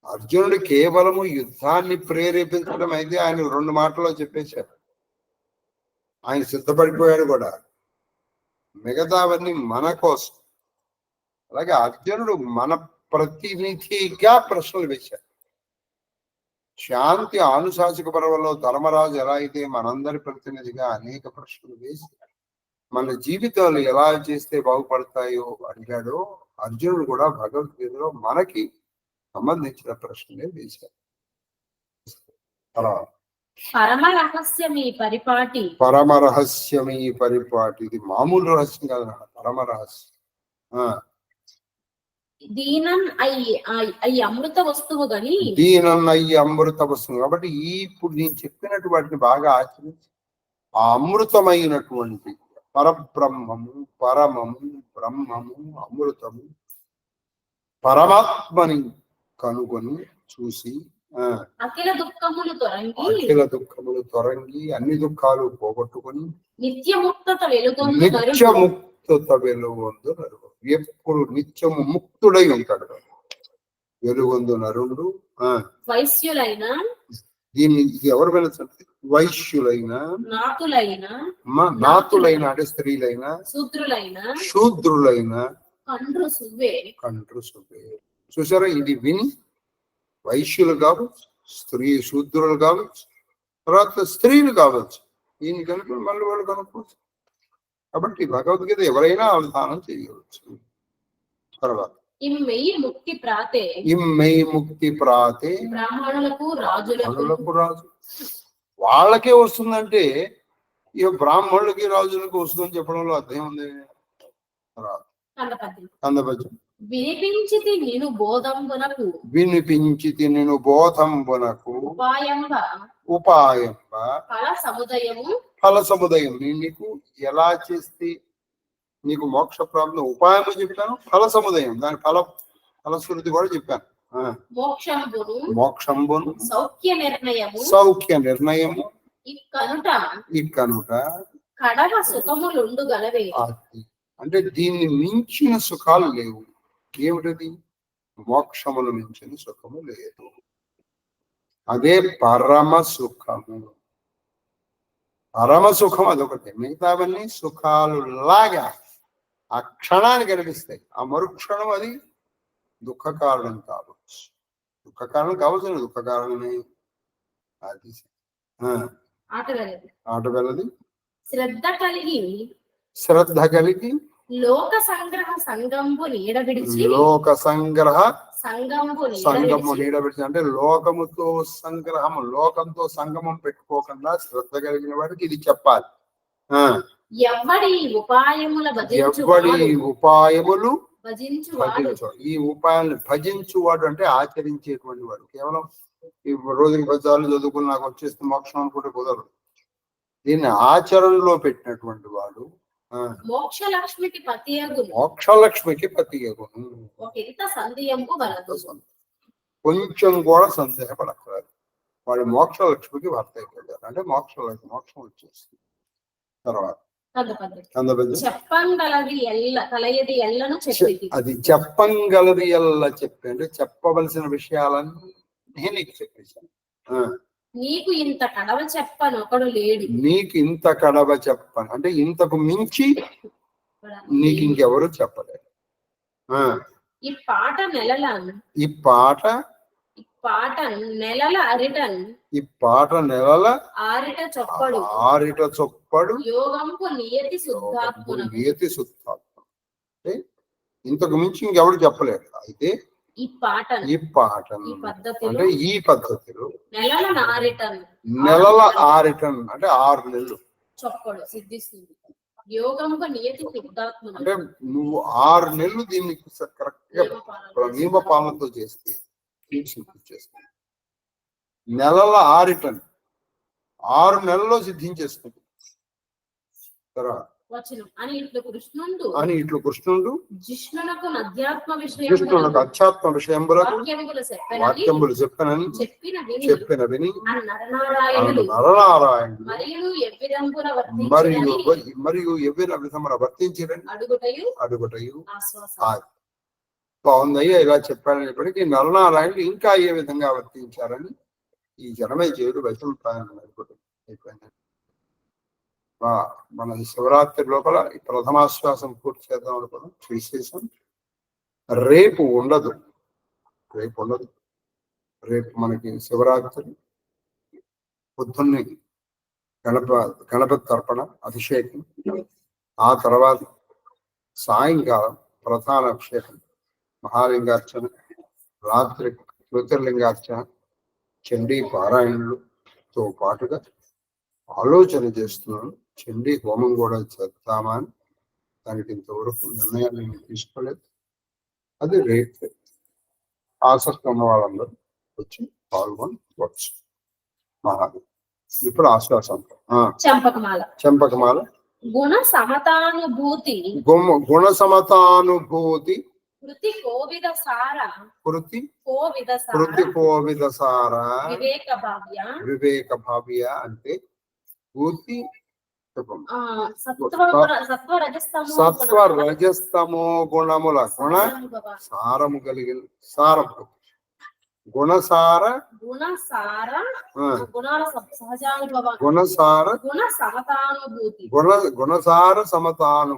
అర్జునుడు కేవలము యుద్ధాన్ని ప్రేరేపించడం అయితే ఆయన 2 మాటల్లో చెప్పేశారు. ఆయన సిద్ధపడిపోయాడు కూడా. మిగతావన్నీ మన కోసం. అలాగే అర్జునుడు మన ప్రతినిధిగా ప్రశ్నలు వేశాడు. శాంతి ఆనుశాసక పర్వంలో ధర్మరాజు ఎలా అయితే మనందరి ప్రతినిధిగా అనేక ప్రశ్నలు వేసి మన జీవితాలు ఎలా చేస్తే బాగుపడతాయో అడిగాడో, అర్జునుడు కూడా భగవద్గీతలో మనకి సంబంధించిన ప్రశ్నలే వేశారు. పరమ రహస్యమీ పరిపాటి. పరమ రహస్యమీ పరిపాటి. ఇది మామూలు రహస్యం కాదు, పరమ రహస్యం. దీనం అయ్యి అమృత వస్తువు గని. దీనం అయ్యి అమృత వస్తువు. కాబట్టి ఇప్పుడు నేను చెప్పినట్టు వాటిని బాగా ఆచరించి ఆ అమృతమైనటువంటి పరబ్రహ్మము, పరమము, బ్రహ్మము, అమృతము, పరమాత్మని కనుగొని చూసి అఖిల దుఃఖములు తొరంగి. అఖిల దుఃఖములు తొరంగి అన్ని దుఃఖాలు పోగొట్టుకొని నిత్యముక్తత వెలుగొందు. నిత్యముక్తత వెలుగొందు నరుడు. ఎప్పుడు నిత్యము ముక్తుడై ఉంటాడు వెలుగొందు నరుడు. వైశ్యులైన, దీన్ని ఎవరు వెళుతుంది? వైశ్యులైన, నాతులైన అంటే స్త్రీలైన, శూద్రులైన కండ్రు సువ్వే. చూసారా? ఇది విని వైశ్యులు కావచ్చు, శూద్రులు కావచ్చు, తర్వాత స్త్రీలు కావచ్చు. ఈయన కనుక మళ్ళీ వాళ్ళు కనుక్కోవచ్చు. కాబట్టి భగవద్గీత ఎవరైనా అవధానం చేయవచ్చు. తర్వాత ఇమ్మెయి ముక్తి ప్రాతే. ఇమ్మెయి ముక్తి ప్రాతే. బ్రాహ్మణులకు రాజులకు. రాజు వాళ్ళకే వస్తుందంటే ఇక బ్రాహ్మణులకి రాజులకు వస్తుందని చెప్పడంలో అర్థం ఉంది. కందపద్యం. వినిపించితి నేను బోధంబునకు. వినిపించితి నేను బోధంబునకు. ఉపాయంబ ఫల సముదయం. నీకు ఎలా చేస్తే నీకు మోక్ష ప్రాప్తి ఉపాయము చెప్పాను, ఫల సముదయం దాని ఫలశ్రుతి కూడా చెప్పాను. మోక్షంబును సౌఖ్య నిర్ణయము ఇక్కనుట కడవ సుఖములుండు గలవే. అంటే దీన్ని మించిన సుఖాలు లేవు. ఏమిటది? మోక్షములు మించిన సుఖము లేదు. అదే పరమ సుఖము. పరమ సుఖం అదొకటి. మిగతావన్నీ సుఖాలు లాగా ఆ క్షణానికి కనిపిస్తాయి. ఆ మరుక్షణం అది దుఃఖ కారణం కావచ్చు. దుఃఖ కారణం కావచ్చు, దుఃఖ కారణమే. అది ఆట వెళ్ళది. శ్రద్ధ కలిగి లోక సంగ్రహ సంగంబు నీడబిడిచి. లోక సంగ్రహ సంగము నీడబిడిచి అంటే లోకముతో సంగ్రహము, లోకంతో సంగమం పెట్టుకోకుండా శ్రద్ధ కలిగిన వాడికి ఇది చెప్పాలి. ఎవ్వడి ఉపాయములు భజించు. ఈ ఉపాయాలను భజించువాడు అంటే ఆచరించేటువంటి వాడు. కేవలం ఈ రోజుకి 10 సార్లు చదువుకుని నాకు వచ్చేస్తే మోక్షం అనుకుంటే కుదరదు. దీన్ని ఆచరణలో పెట్టినటువంటి వాడు మోక్షలక్ష్మికి పతియగును. కొంచెం కూడా సందేహపడక్కర్లేదు. వాడి మోక్షలక్ష్మికి భర్త అయిపోయారు అంటే మోక్షం వచ్చేస్తుంది. తర్వాత అది చెప్పంగలది ఎల్ల చెప్పి అంటే చెప్పవలసిన విషయాలన్నీ నీకు చెప్పేశాను. నీకు ఇంత కడవ చెప్పను ఒకడు లేడు. నీకు ఇంత కడవ చెప్పను అంటే ఇంతకు మించి నీకు ఇంకెవరు చెప్పలేరు. ఈ పాట నెలల ఆరిట చొప్పడు యోగంపు నియతి శుద్ధాత్మ. ఇంతకు మించి ఇంకెవరు చెప్పలేరు. అయితే ఈ పాట అంటే ఈ పద్ధతిలో నెలల ఆరిటన్ అంటే 6 నెలలు చొప్పడు సిద్ధిస్తుంది. యోగంపు నియతి శుద్ధాత్మ అంటే నువ్వు 6 నెలలు దీన్ని కరెక్ట్ గా నియమ పాలనతో చేస్తే నెలల ఆరిటన్ 6 నెలల్లో సిద్ధించేస్తుంది. తర్వాత అని ఇట్లు కృష్ణుడు జిష్ణునకు అధ్యాత్మ విషయములకు వాక్యములు చెప్పనని చెప్పిన విని నరనారాయణుడు మరియు ఎవ్విన విధమున వర్తించిరని అడుగుటయు బాగుందయ్యా ఇలా చెప్పారనేప్పటికీ నరనారాయణులు ఇంకా ఏ విధంగా వర్తించారని ఈ జనమేజయుడు వైకుంఠాయన అయిపోయింది. మన శివరాత్రి లోపల ఈ ప్రథమాశ్వాసం పూర్తి చేద్దాం అనుకున్నాం, చేసేసాం. రేపు ఉండదు. రేపు మనకి శివరాత్రి పొద్దున్నే గణపతి తర్పణ అభిషేకం, ఆ తర్వాత సాయంకాలం ప్రధాన అభిషేకం, మహాలింగార్చన, రాత్రి జ్యోతిర్లింగార్చన, చండీ పారాయణులతో పాటుగా ఆలోచన చేస్తున్నాను చండీ హోమం కూడా చేద్దామా అని. దానికి ఇంతవరకు నిర్ణయాలు నేను తీసుకోలేదు. అది రేపు ఆసక్తి ఉన్న వాళ్ళందరూ వచ్చి పాల్గొనవచ్చు. మహాదేవ్. ఇప్పుడు ఆశ్వాసం చంపకమాల గుణ సమతానుభూతి గుణ సమతానుభూతి కృతి కోవిద సార వివేక భావ్య అంటే పూర్తి సత్వ రజస్తమో గుణముల గుణ సారము కలిగిన సారము గుణసార గుణసార సమతాను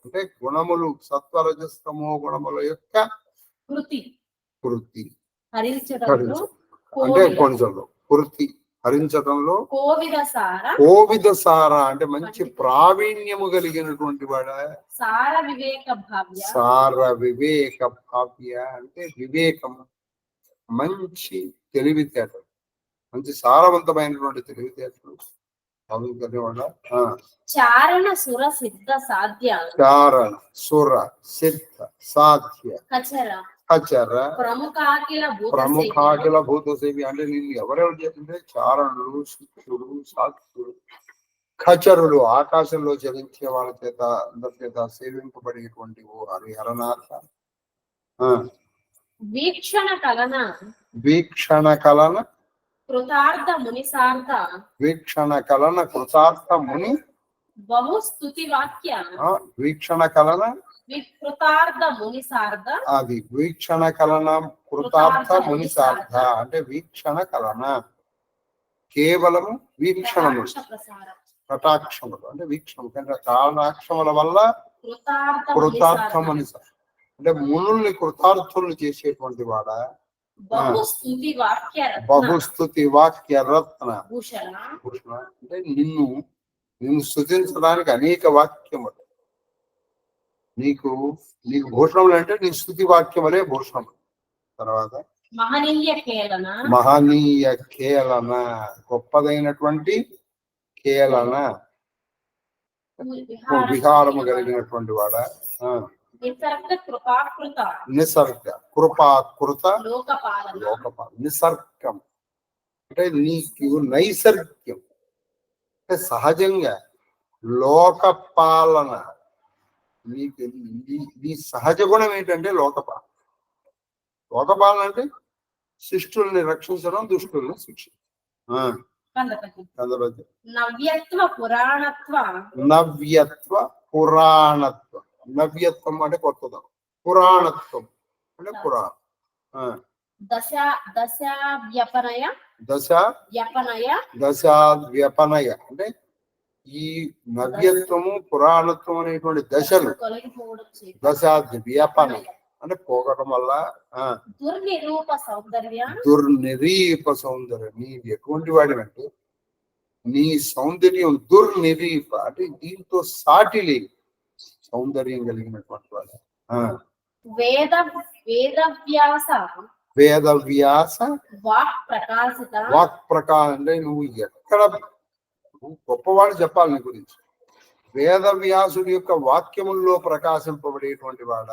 అంటే గుణములు సత్వరజస్తమో గుణముల యొక్క కృతి అంటే కొంచెం కృతి హరించడంలో కోవిద సార అంటే మంచి ప్రావీణ్యము కలిగినటువంటి వాడ. సార వివేక భావ్య అంటే వివేకము, మంచి తెలివితేటలు, మంచి సారవంతమైనటువంటి తెలివితేటలు చారణ సుర సిద్ధ సాధ్య కచర ప్రముఖాఖిల భూత సేవి అంటే నేను ఎవరెవరు చేస్తుంటే చారణులు, శిక్షుడు, సాక్షుడు, ఖచరులు ఆకాశంలో చరించే వాళ్ళ చేత అందరి చేత సేవింపబడేటువంటి ఓ హరిహరనాథ. వీక్షణ కలన కృతార్థ ముని బహుస్తుతి వాక్య వీక్షణ కలన కృతార్థ ముని సార్థ అది వీక్షణ కలన కృతార్థ ముని సార్థ అంటే వీక్షణ కలన కేవలము వీక్షణము కటాక్షములు అంటే వీక్షణము కారణాక్షముల వల్ల కృతార్థమని అంటే మునుల్ని కృతార్థుల్ని చేసేటువంటి వాడ. బహుస్తుతి వాక్య రత్న భూషణ అంటే నిన్ను స్తుతించడానికి అనేక వాక్యములు. నీకు భూషణములు అంటే నీ స్తుతి వాక్యములే భూషణములు. తర్వాత మహనీయ కేళన గొప్పదైనటువంటి కేళన విహారము కలిగినటువంటి వాడ. నిసర్గ కృపాకృత లోకపాల నిసర్గం అంటే నీకు నైసర్గ్యం అంటే సహజంగా లోకపాలన. నీకు నీ సహజ గుణం ఏంటంటే లోకపాలన అంటే శిష్టుల్ని రక్షించడం, దుష్టుల్ని శిక్షించడం. నవ్యత్వ పురాణత్వం. నవ్యత్వం అంటే కొత్తదనం, పురాణత్వం అంటే పురాణం. దశావ్యపనయ అంటే ఈ నవ్యత్వము పురాణత్వం అనేటువంటి దశలు. దశావ్యపనయ అంటే పోగడం వల్ల దుర్నిరూప సౌందర్యం. నీది ఎటువంటి వాడివంటే నీ సౌందర్యం దుర్నిరీప అంటే దీంతో సాటి లేదు సౌందర్యం కలిగినటువంటి వాడు. వేదవ్యాస వాక్ ప్రకాశం అంటే నువ్వు ఎక్కడ గొప్పవాడు చెప్పాలి నీ గురించి. వేదవ్యాసుడి యొక్క వాక్యముల్లో ప్రకాశింపబడేటువంటి వాడ.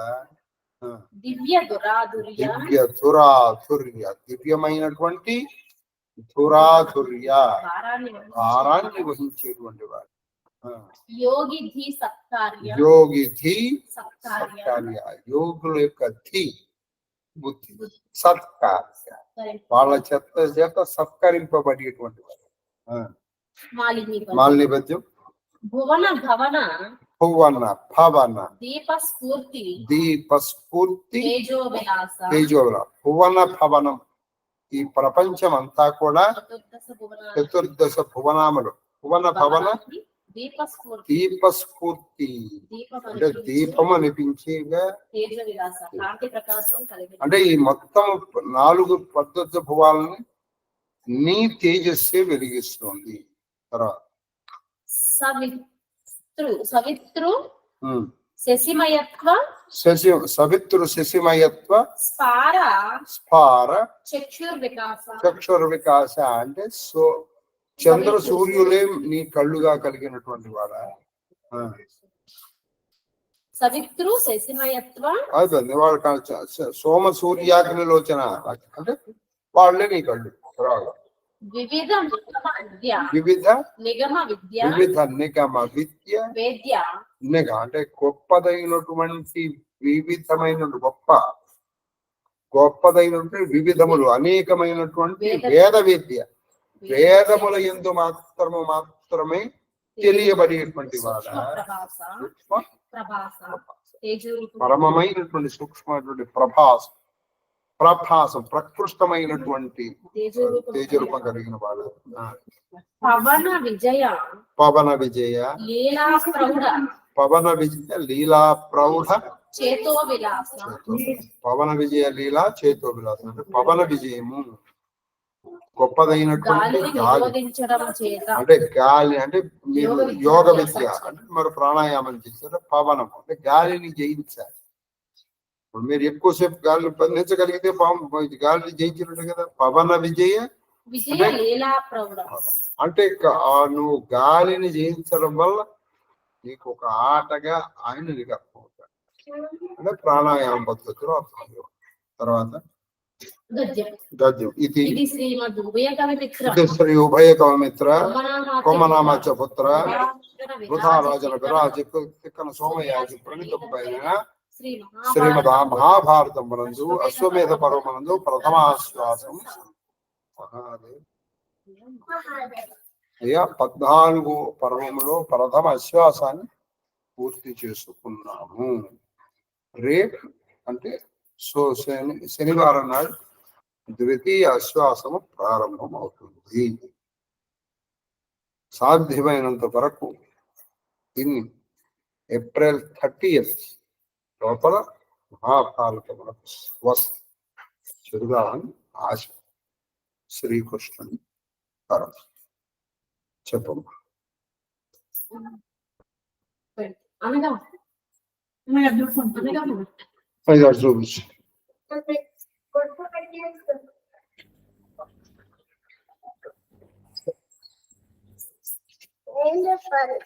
దివ్య దురాధుర్య దివ్యమైనటువంటి దురాధుర్య భారాన్ని వహించేటువంటి వాడు. యోగుల యొక్క ధీ బుద్ధి సత్కార్య వాళ్ళ చేత సత్కరింపబడేటువంటి వాడు. మాలిని పద్యం భువన భవన దీపస్ఫూర్తి దీపస్ఫూర్తి తేజోవిలాస తేజోవిల భువన భవనం. ఈ ప్రపంచం అంతా కూడా చతుర్దశ భువనాలు చతుర్దశ భువనాములు. భువన భవన దీపస్ఫూర్తి దీపస్ఫూర్తి అంటే దీపం అనిపించేగా. తేజోవిలాస కాంతి ప్రకాశం కలిగి అంటే ఈ మొత్తం 4 పద్ధతి భువాలని నీ తేజస్సే వెలిగిస్తుంది. తర్వాత సవితృ శశిమయత్వ సవితృ శశిమయత్వ స్పార స్పార చక్షుర్వికాస. చక్షుర్వికాస అంటే చంద్ర సూర్యులే నీ కళ్ళుగా కలిగినటువంటి వాడా. సవితృ శశిమయత్వ అవుతుంది వాళ్ళు సోమ సూర్యాగ్నిలోచన అంటే వాళ్ళే నీ కళ్ళు. వివిధ వివిధ నిగమ విద్య వివిధ నిగమ విద్య వేద్య నిగ అంటే గొప్పదైనటువంటి వివిధమైన గొప్పదైనటువంటి వివిధములు అనేకమైనటువంటి వేద విద్య. వేదముల యందు మాత్రమే తెలియబడేటువంటి వాడ పరమమైనటువంటి సూక్ష్మమైనటువంటి ప్రభాసం ప్రకృష్టమైనటువంటి తేజరూపం కలిగిన వాడు. పవన విజయ లీలా ప్రౌఢ పవన విజయ లీలా ప్రౌఢ చేతో విలాస. పవన విజయ లీలా చేతో విలాసం అంటే పవన విజయము గొప్పదైనటువంటి గాలి అంటే గాలి అంటే మీరు యోగ విద్య అంటే మరి ప్రాణాయామం చేశారు. పవనం అంటే గాలిని జయించాలి. ఇప్పుడు మీరు ఎక్కువసేపు గాలిని బంధించగలిగితే గాలిని జయించినట్టు కదా. పవన విజయ అంటే నువ్వు గాలిని జయించడం వల్ల నీకు ఒక ఆటగా ఆయన నీకు అర్థమవుతాడు. అంటే ప్రాణాయామ పద్ధతిలో అర్థం. తర్వాత గద్యం ఇది శ్రీ ఉభయ కవిమిత్ర కొమ్మనామాచ పుత్ర వృథారాజన విరాజ తిక్కన సోమయాజి ప్రణితము పైన శ్రీమద్ మహాభారతం మనందు అశ్వమేధ పర్వమనందు ప్రథమాశ్వాసం 14 పర్వములో ప్రథమ అశ్వాసాన్ని పూర్తి చేసుకున్నాము. రేపు అంటే శనివారం నాడు ద్వితీయ అశ్వాసము ప్రారంభం అవుతుంది. సాధ్యమైనంత వరకు దీన్ని ఏప్రిల్ 30 లోపల మహాభారతములకు చదువుదామని ఆశ. శ్రీకృష్ణుని పరం చెప్పమ్మా. చూపించు. ఏం చెప్పాలి?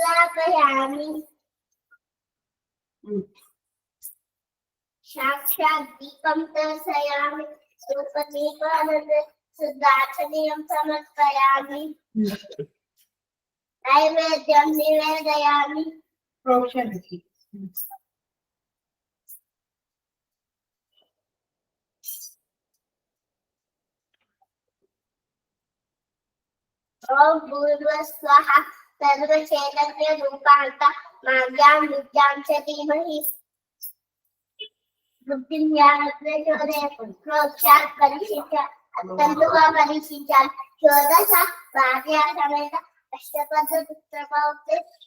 రూపమాగ్రాపయామి సాక్షాత్ దీపం దర్శయామి రూపదీపానంద సుదాచనీయం సమర్పయామి నైవేద్యం నివేదయామి. ఓం భూర్భువస్వః సర్వచైతన్య రూపాంత మాజ్ఞాం విద్యాం చ ధీమహి బుద్ధిం జ్ఞానం ప్రచోదయాత్. ప్రోక్షాత్ పరీక్షించాలి పరీక్షించాలి. షోడశ భార్యా సమేత అష్టపద్ధతి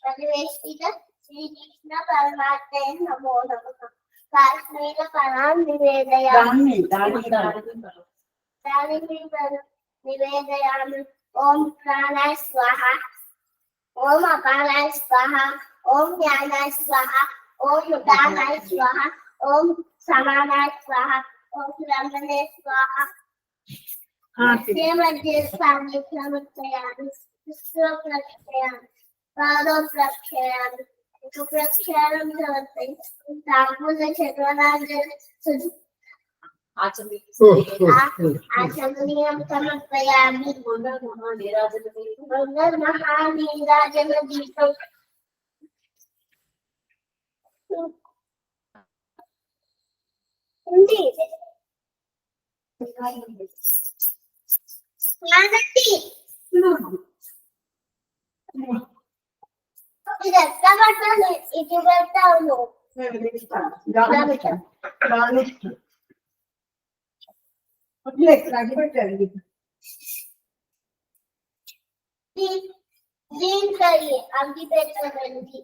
పరివేష్టిత శ్రీకృష్ణ పరమాత్మే నమో నమః. కాశ్మీర పరాం నివేదయామి నివేదయామి. ఓం ప్రాణాయ స్వాహ ఓం అపానాయ స్వాహ ఓం జ్ఞానాయ స్వాహ ఓం ఉదానాయ స్వాహ ఓం समानाय स्वाहा ओम ब्रह्मणे स्वाहा मध्ये मध्ये स्वामी प्रक्षयामि पुष्पं प्रक्षयामि पादं प्रक्षयामि प्रक्षालं भवति ताम्बूलं चक्रवालं आचमनीयं समर्पयामि मंगलमहानीराजनदीपं ఇది పెడతాను దీంట్లో అగ్గి పెట్టండి అగ్గి పెట్టండి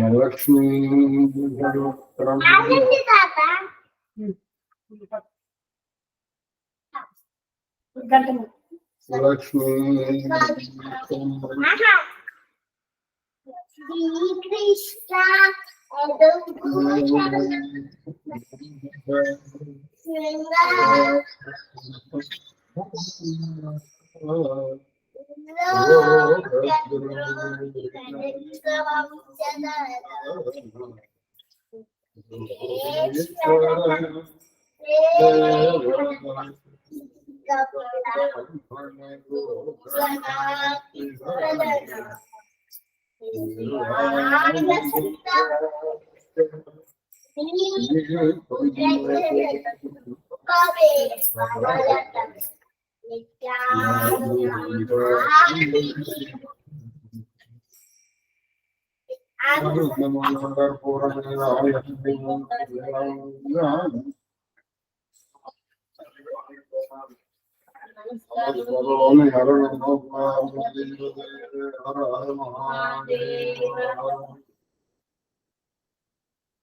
లక్ష్మీ ఆనంది తాత లక్ష్మీ శ్రీకృష్ణ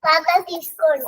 తాత తీసుకోండి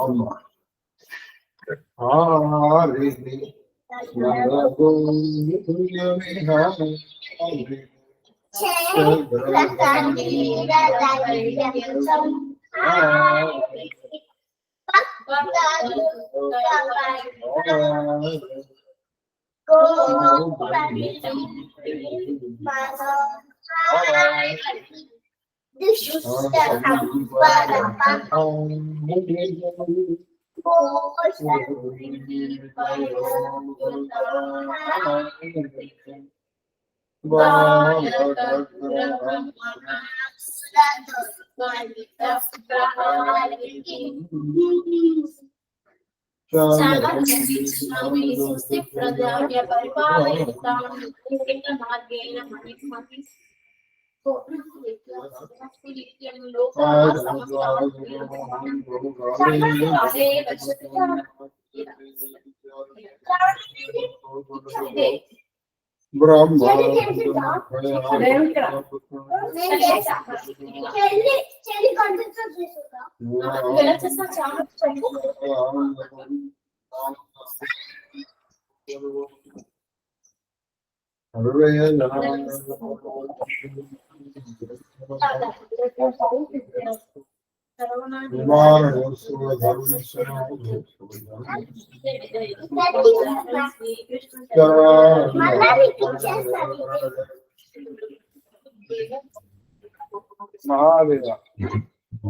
మహాదేవ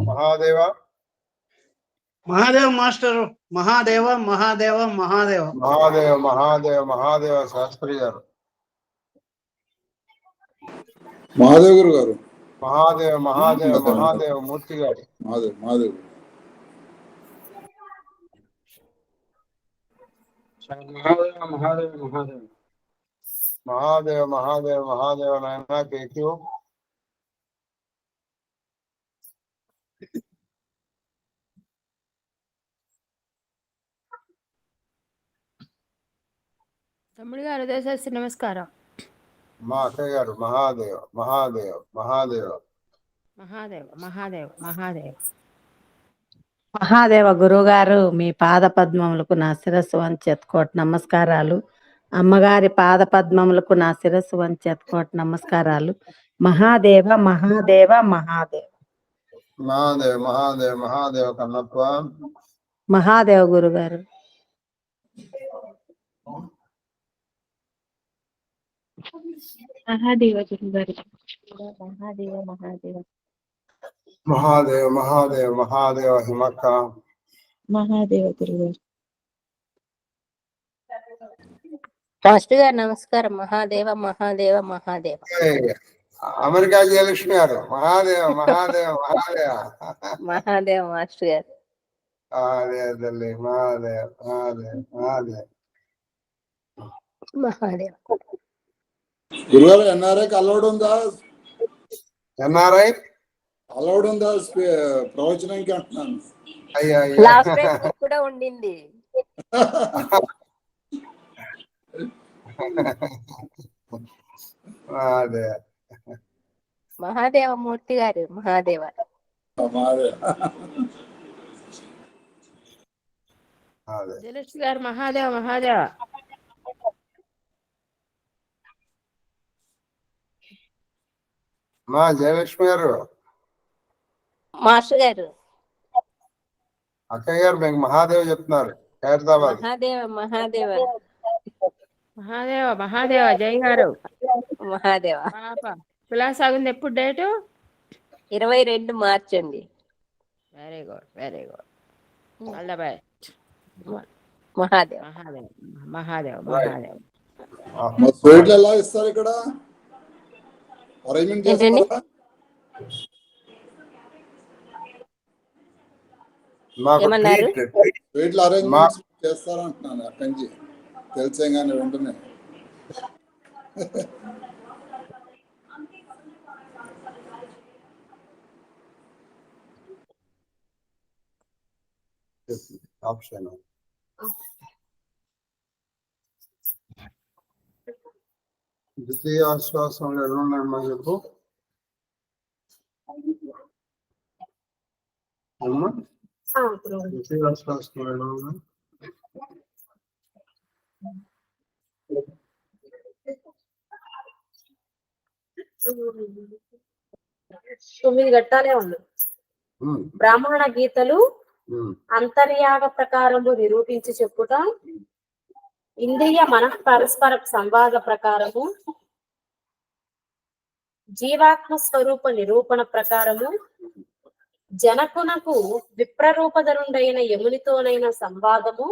మహాదేవ మహాదేవ మాస్టర్ మహాదేవ మహాదేవ మహాదేవ మహాదేవ మహాదేవ మహాదేవ శాస్త్రి గారు మహాదేవ్ గురు గారు మహాదేవ మహాదేవ మహాదేవ మూర్తి గారు మహాదేవ్ మహాదేవ్ మహాదేవ మహాదేవ మహాదేవ మహాదేవ మహాదేవ మహాదేవ నాయన కేక్యూ తమ్ముడు గారు దయచేసి నమస్కారం. మా అక్కయ్య గారు మహాదేవ్ మహాదేవ్ మహాదేవ్ మహాదేవ్ మహాదేవ్ మహాదేవ్ మహాదేవ గురువుగారు మీ పాద పద్మములకు నా శిరస్సు వంచి ఎత్తుకోటి నమస్కారాలు. అమ్మగారి పాద పద్మములకు నా శిరస్సు వంచి ఎత్తుకోటి నమస్కారాలు. మహాదేవ మహాదేవ మహాదేవ్ మహాదేవ్ మహాదేవ్ మహాదేవ్ కన్నప్ప మహాదేవ గురుగారు. మహాదేవ గురుగారు. మహాదేవ మహాదేవ మహాదేవ్ మహాదేవ్ మహాదేవ హిమక్క మహాదేవ గురుగారు. మాస్టర్ గారు నమస్కారం. మహాదేవ మహాదేవ మహాదేవ. అమెరికా జయలక్ష్మి గారు మహాదేవ మహాదేవ మహాదేవ మహాదేవ మాస్టర్ గారు. మహాదేవ్ తల్లి మహాదేవ్ మహాదేవ్ మహాదేవ్ మహాదేవ. గురుగారు ఎన్ఆర్ఐకి అలౌడ్ ఉందా? ఎన్ఆర్ఐ అలౌడ్ ఉందా ప్రవచనంకి అంటున్నాను. అయ్యా లాస్ట్ టైం కూడా ఉండింది. మహాదేవ్ మహాదేవ మూర్తి గారు. మహాదేవ. మాదే మహాదేవ్ జయలక్ష్మి గారు. మహాదేవ మహాదేవ మా జయలక్ష్మి గారు మాస్టర్ గారు. అక్కయ్య గారు మీకు మహాదేవ్ చెప్తున్నారు హైదరాబాద్. మహాదేవ మహాదేవ మహాదేవ మహాదేవ జై గారు. మహాదేవ. పాప కులాసాగుంది. ఎప్పుడు డేటు? 22 మార్చి అండి. Very good very good. All the best. Mahadeva. Mahadev Mahadev Mahadev. మరి స్వీట్లు ఎలా ఇస్తారు ఇక్కడ? అరేంజ్మెంట్ ఏంటండి? చేస్తారా? మాకు ఏమన్నారు? స్వీట్లు అరేంజ్మెంట్ చేస్తారా అంటున్నాను. అక్కడి నుంచి తెలిసే కానీ వెంటనే ఆప్షన్ ద్వితీయ ఆశ్వాసంలో ఎలా ఉన్నాయమ్మా చెప్పు అమ్మా. ద్వితీయ ఆశ్వాసంలో ఎలా ఉన్నాయి? తొమ్మిది ఘట్టాలే ఉంది. ఉమ్, బ్రాహ్మణ గీతలు ఉమ్, అంతర్యాగ ప్రకారము నిరూపించి చెప్పుట, ఇంద్రియ మనః పరస్పర సంవాద ప్రకారము, జీవాత్మ స్వరూప నిరూపణ ప్రకారము, జనకునకు విప్రరూపధరుండైన యమునితోనైన సంవాదము,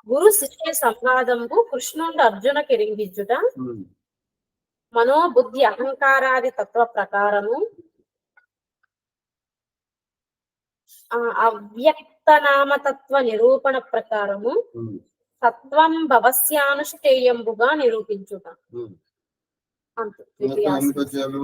గురు శిష్య సంవాదము, కృష్ణుడు అర్జున కిరింగించుట, ఉమ్. మనోబుద్ధి అహంకారాది తత్వ ప్రకారము, అవ్యక్త నామతత్వ నిరూపణ ప్రకారము, తత్వం భవస్యానుష్ఠేయంబుగా నిరూపించుట. అంతే. ఎందుకు వచ్చారు?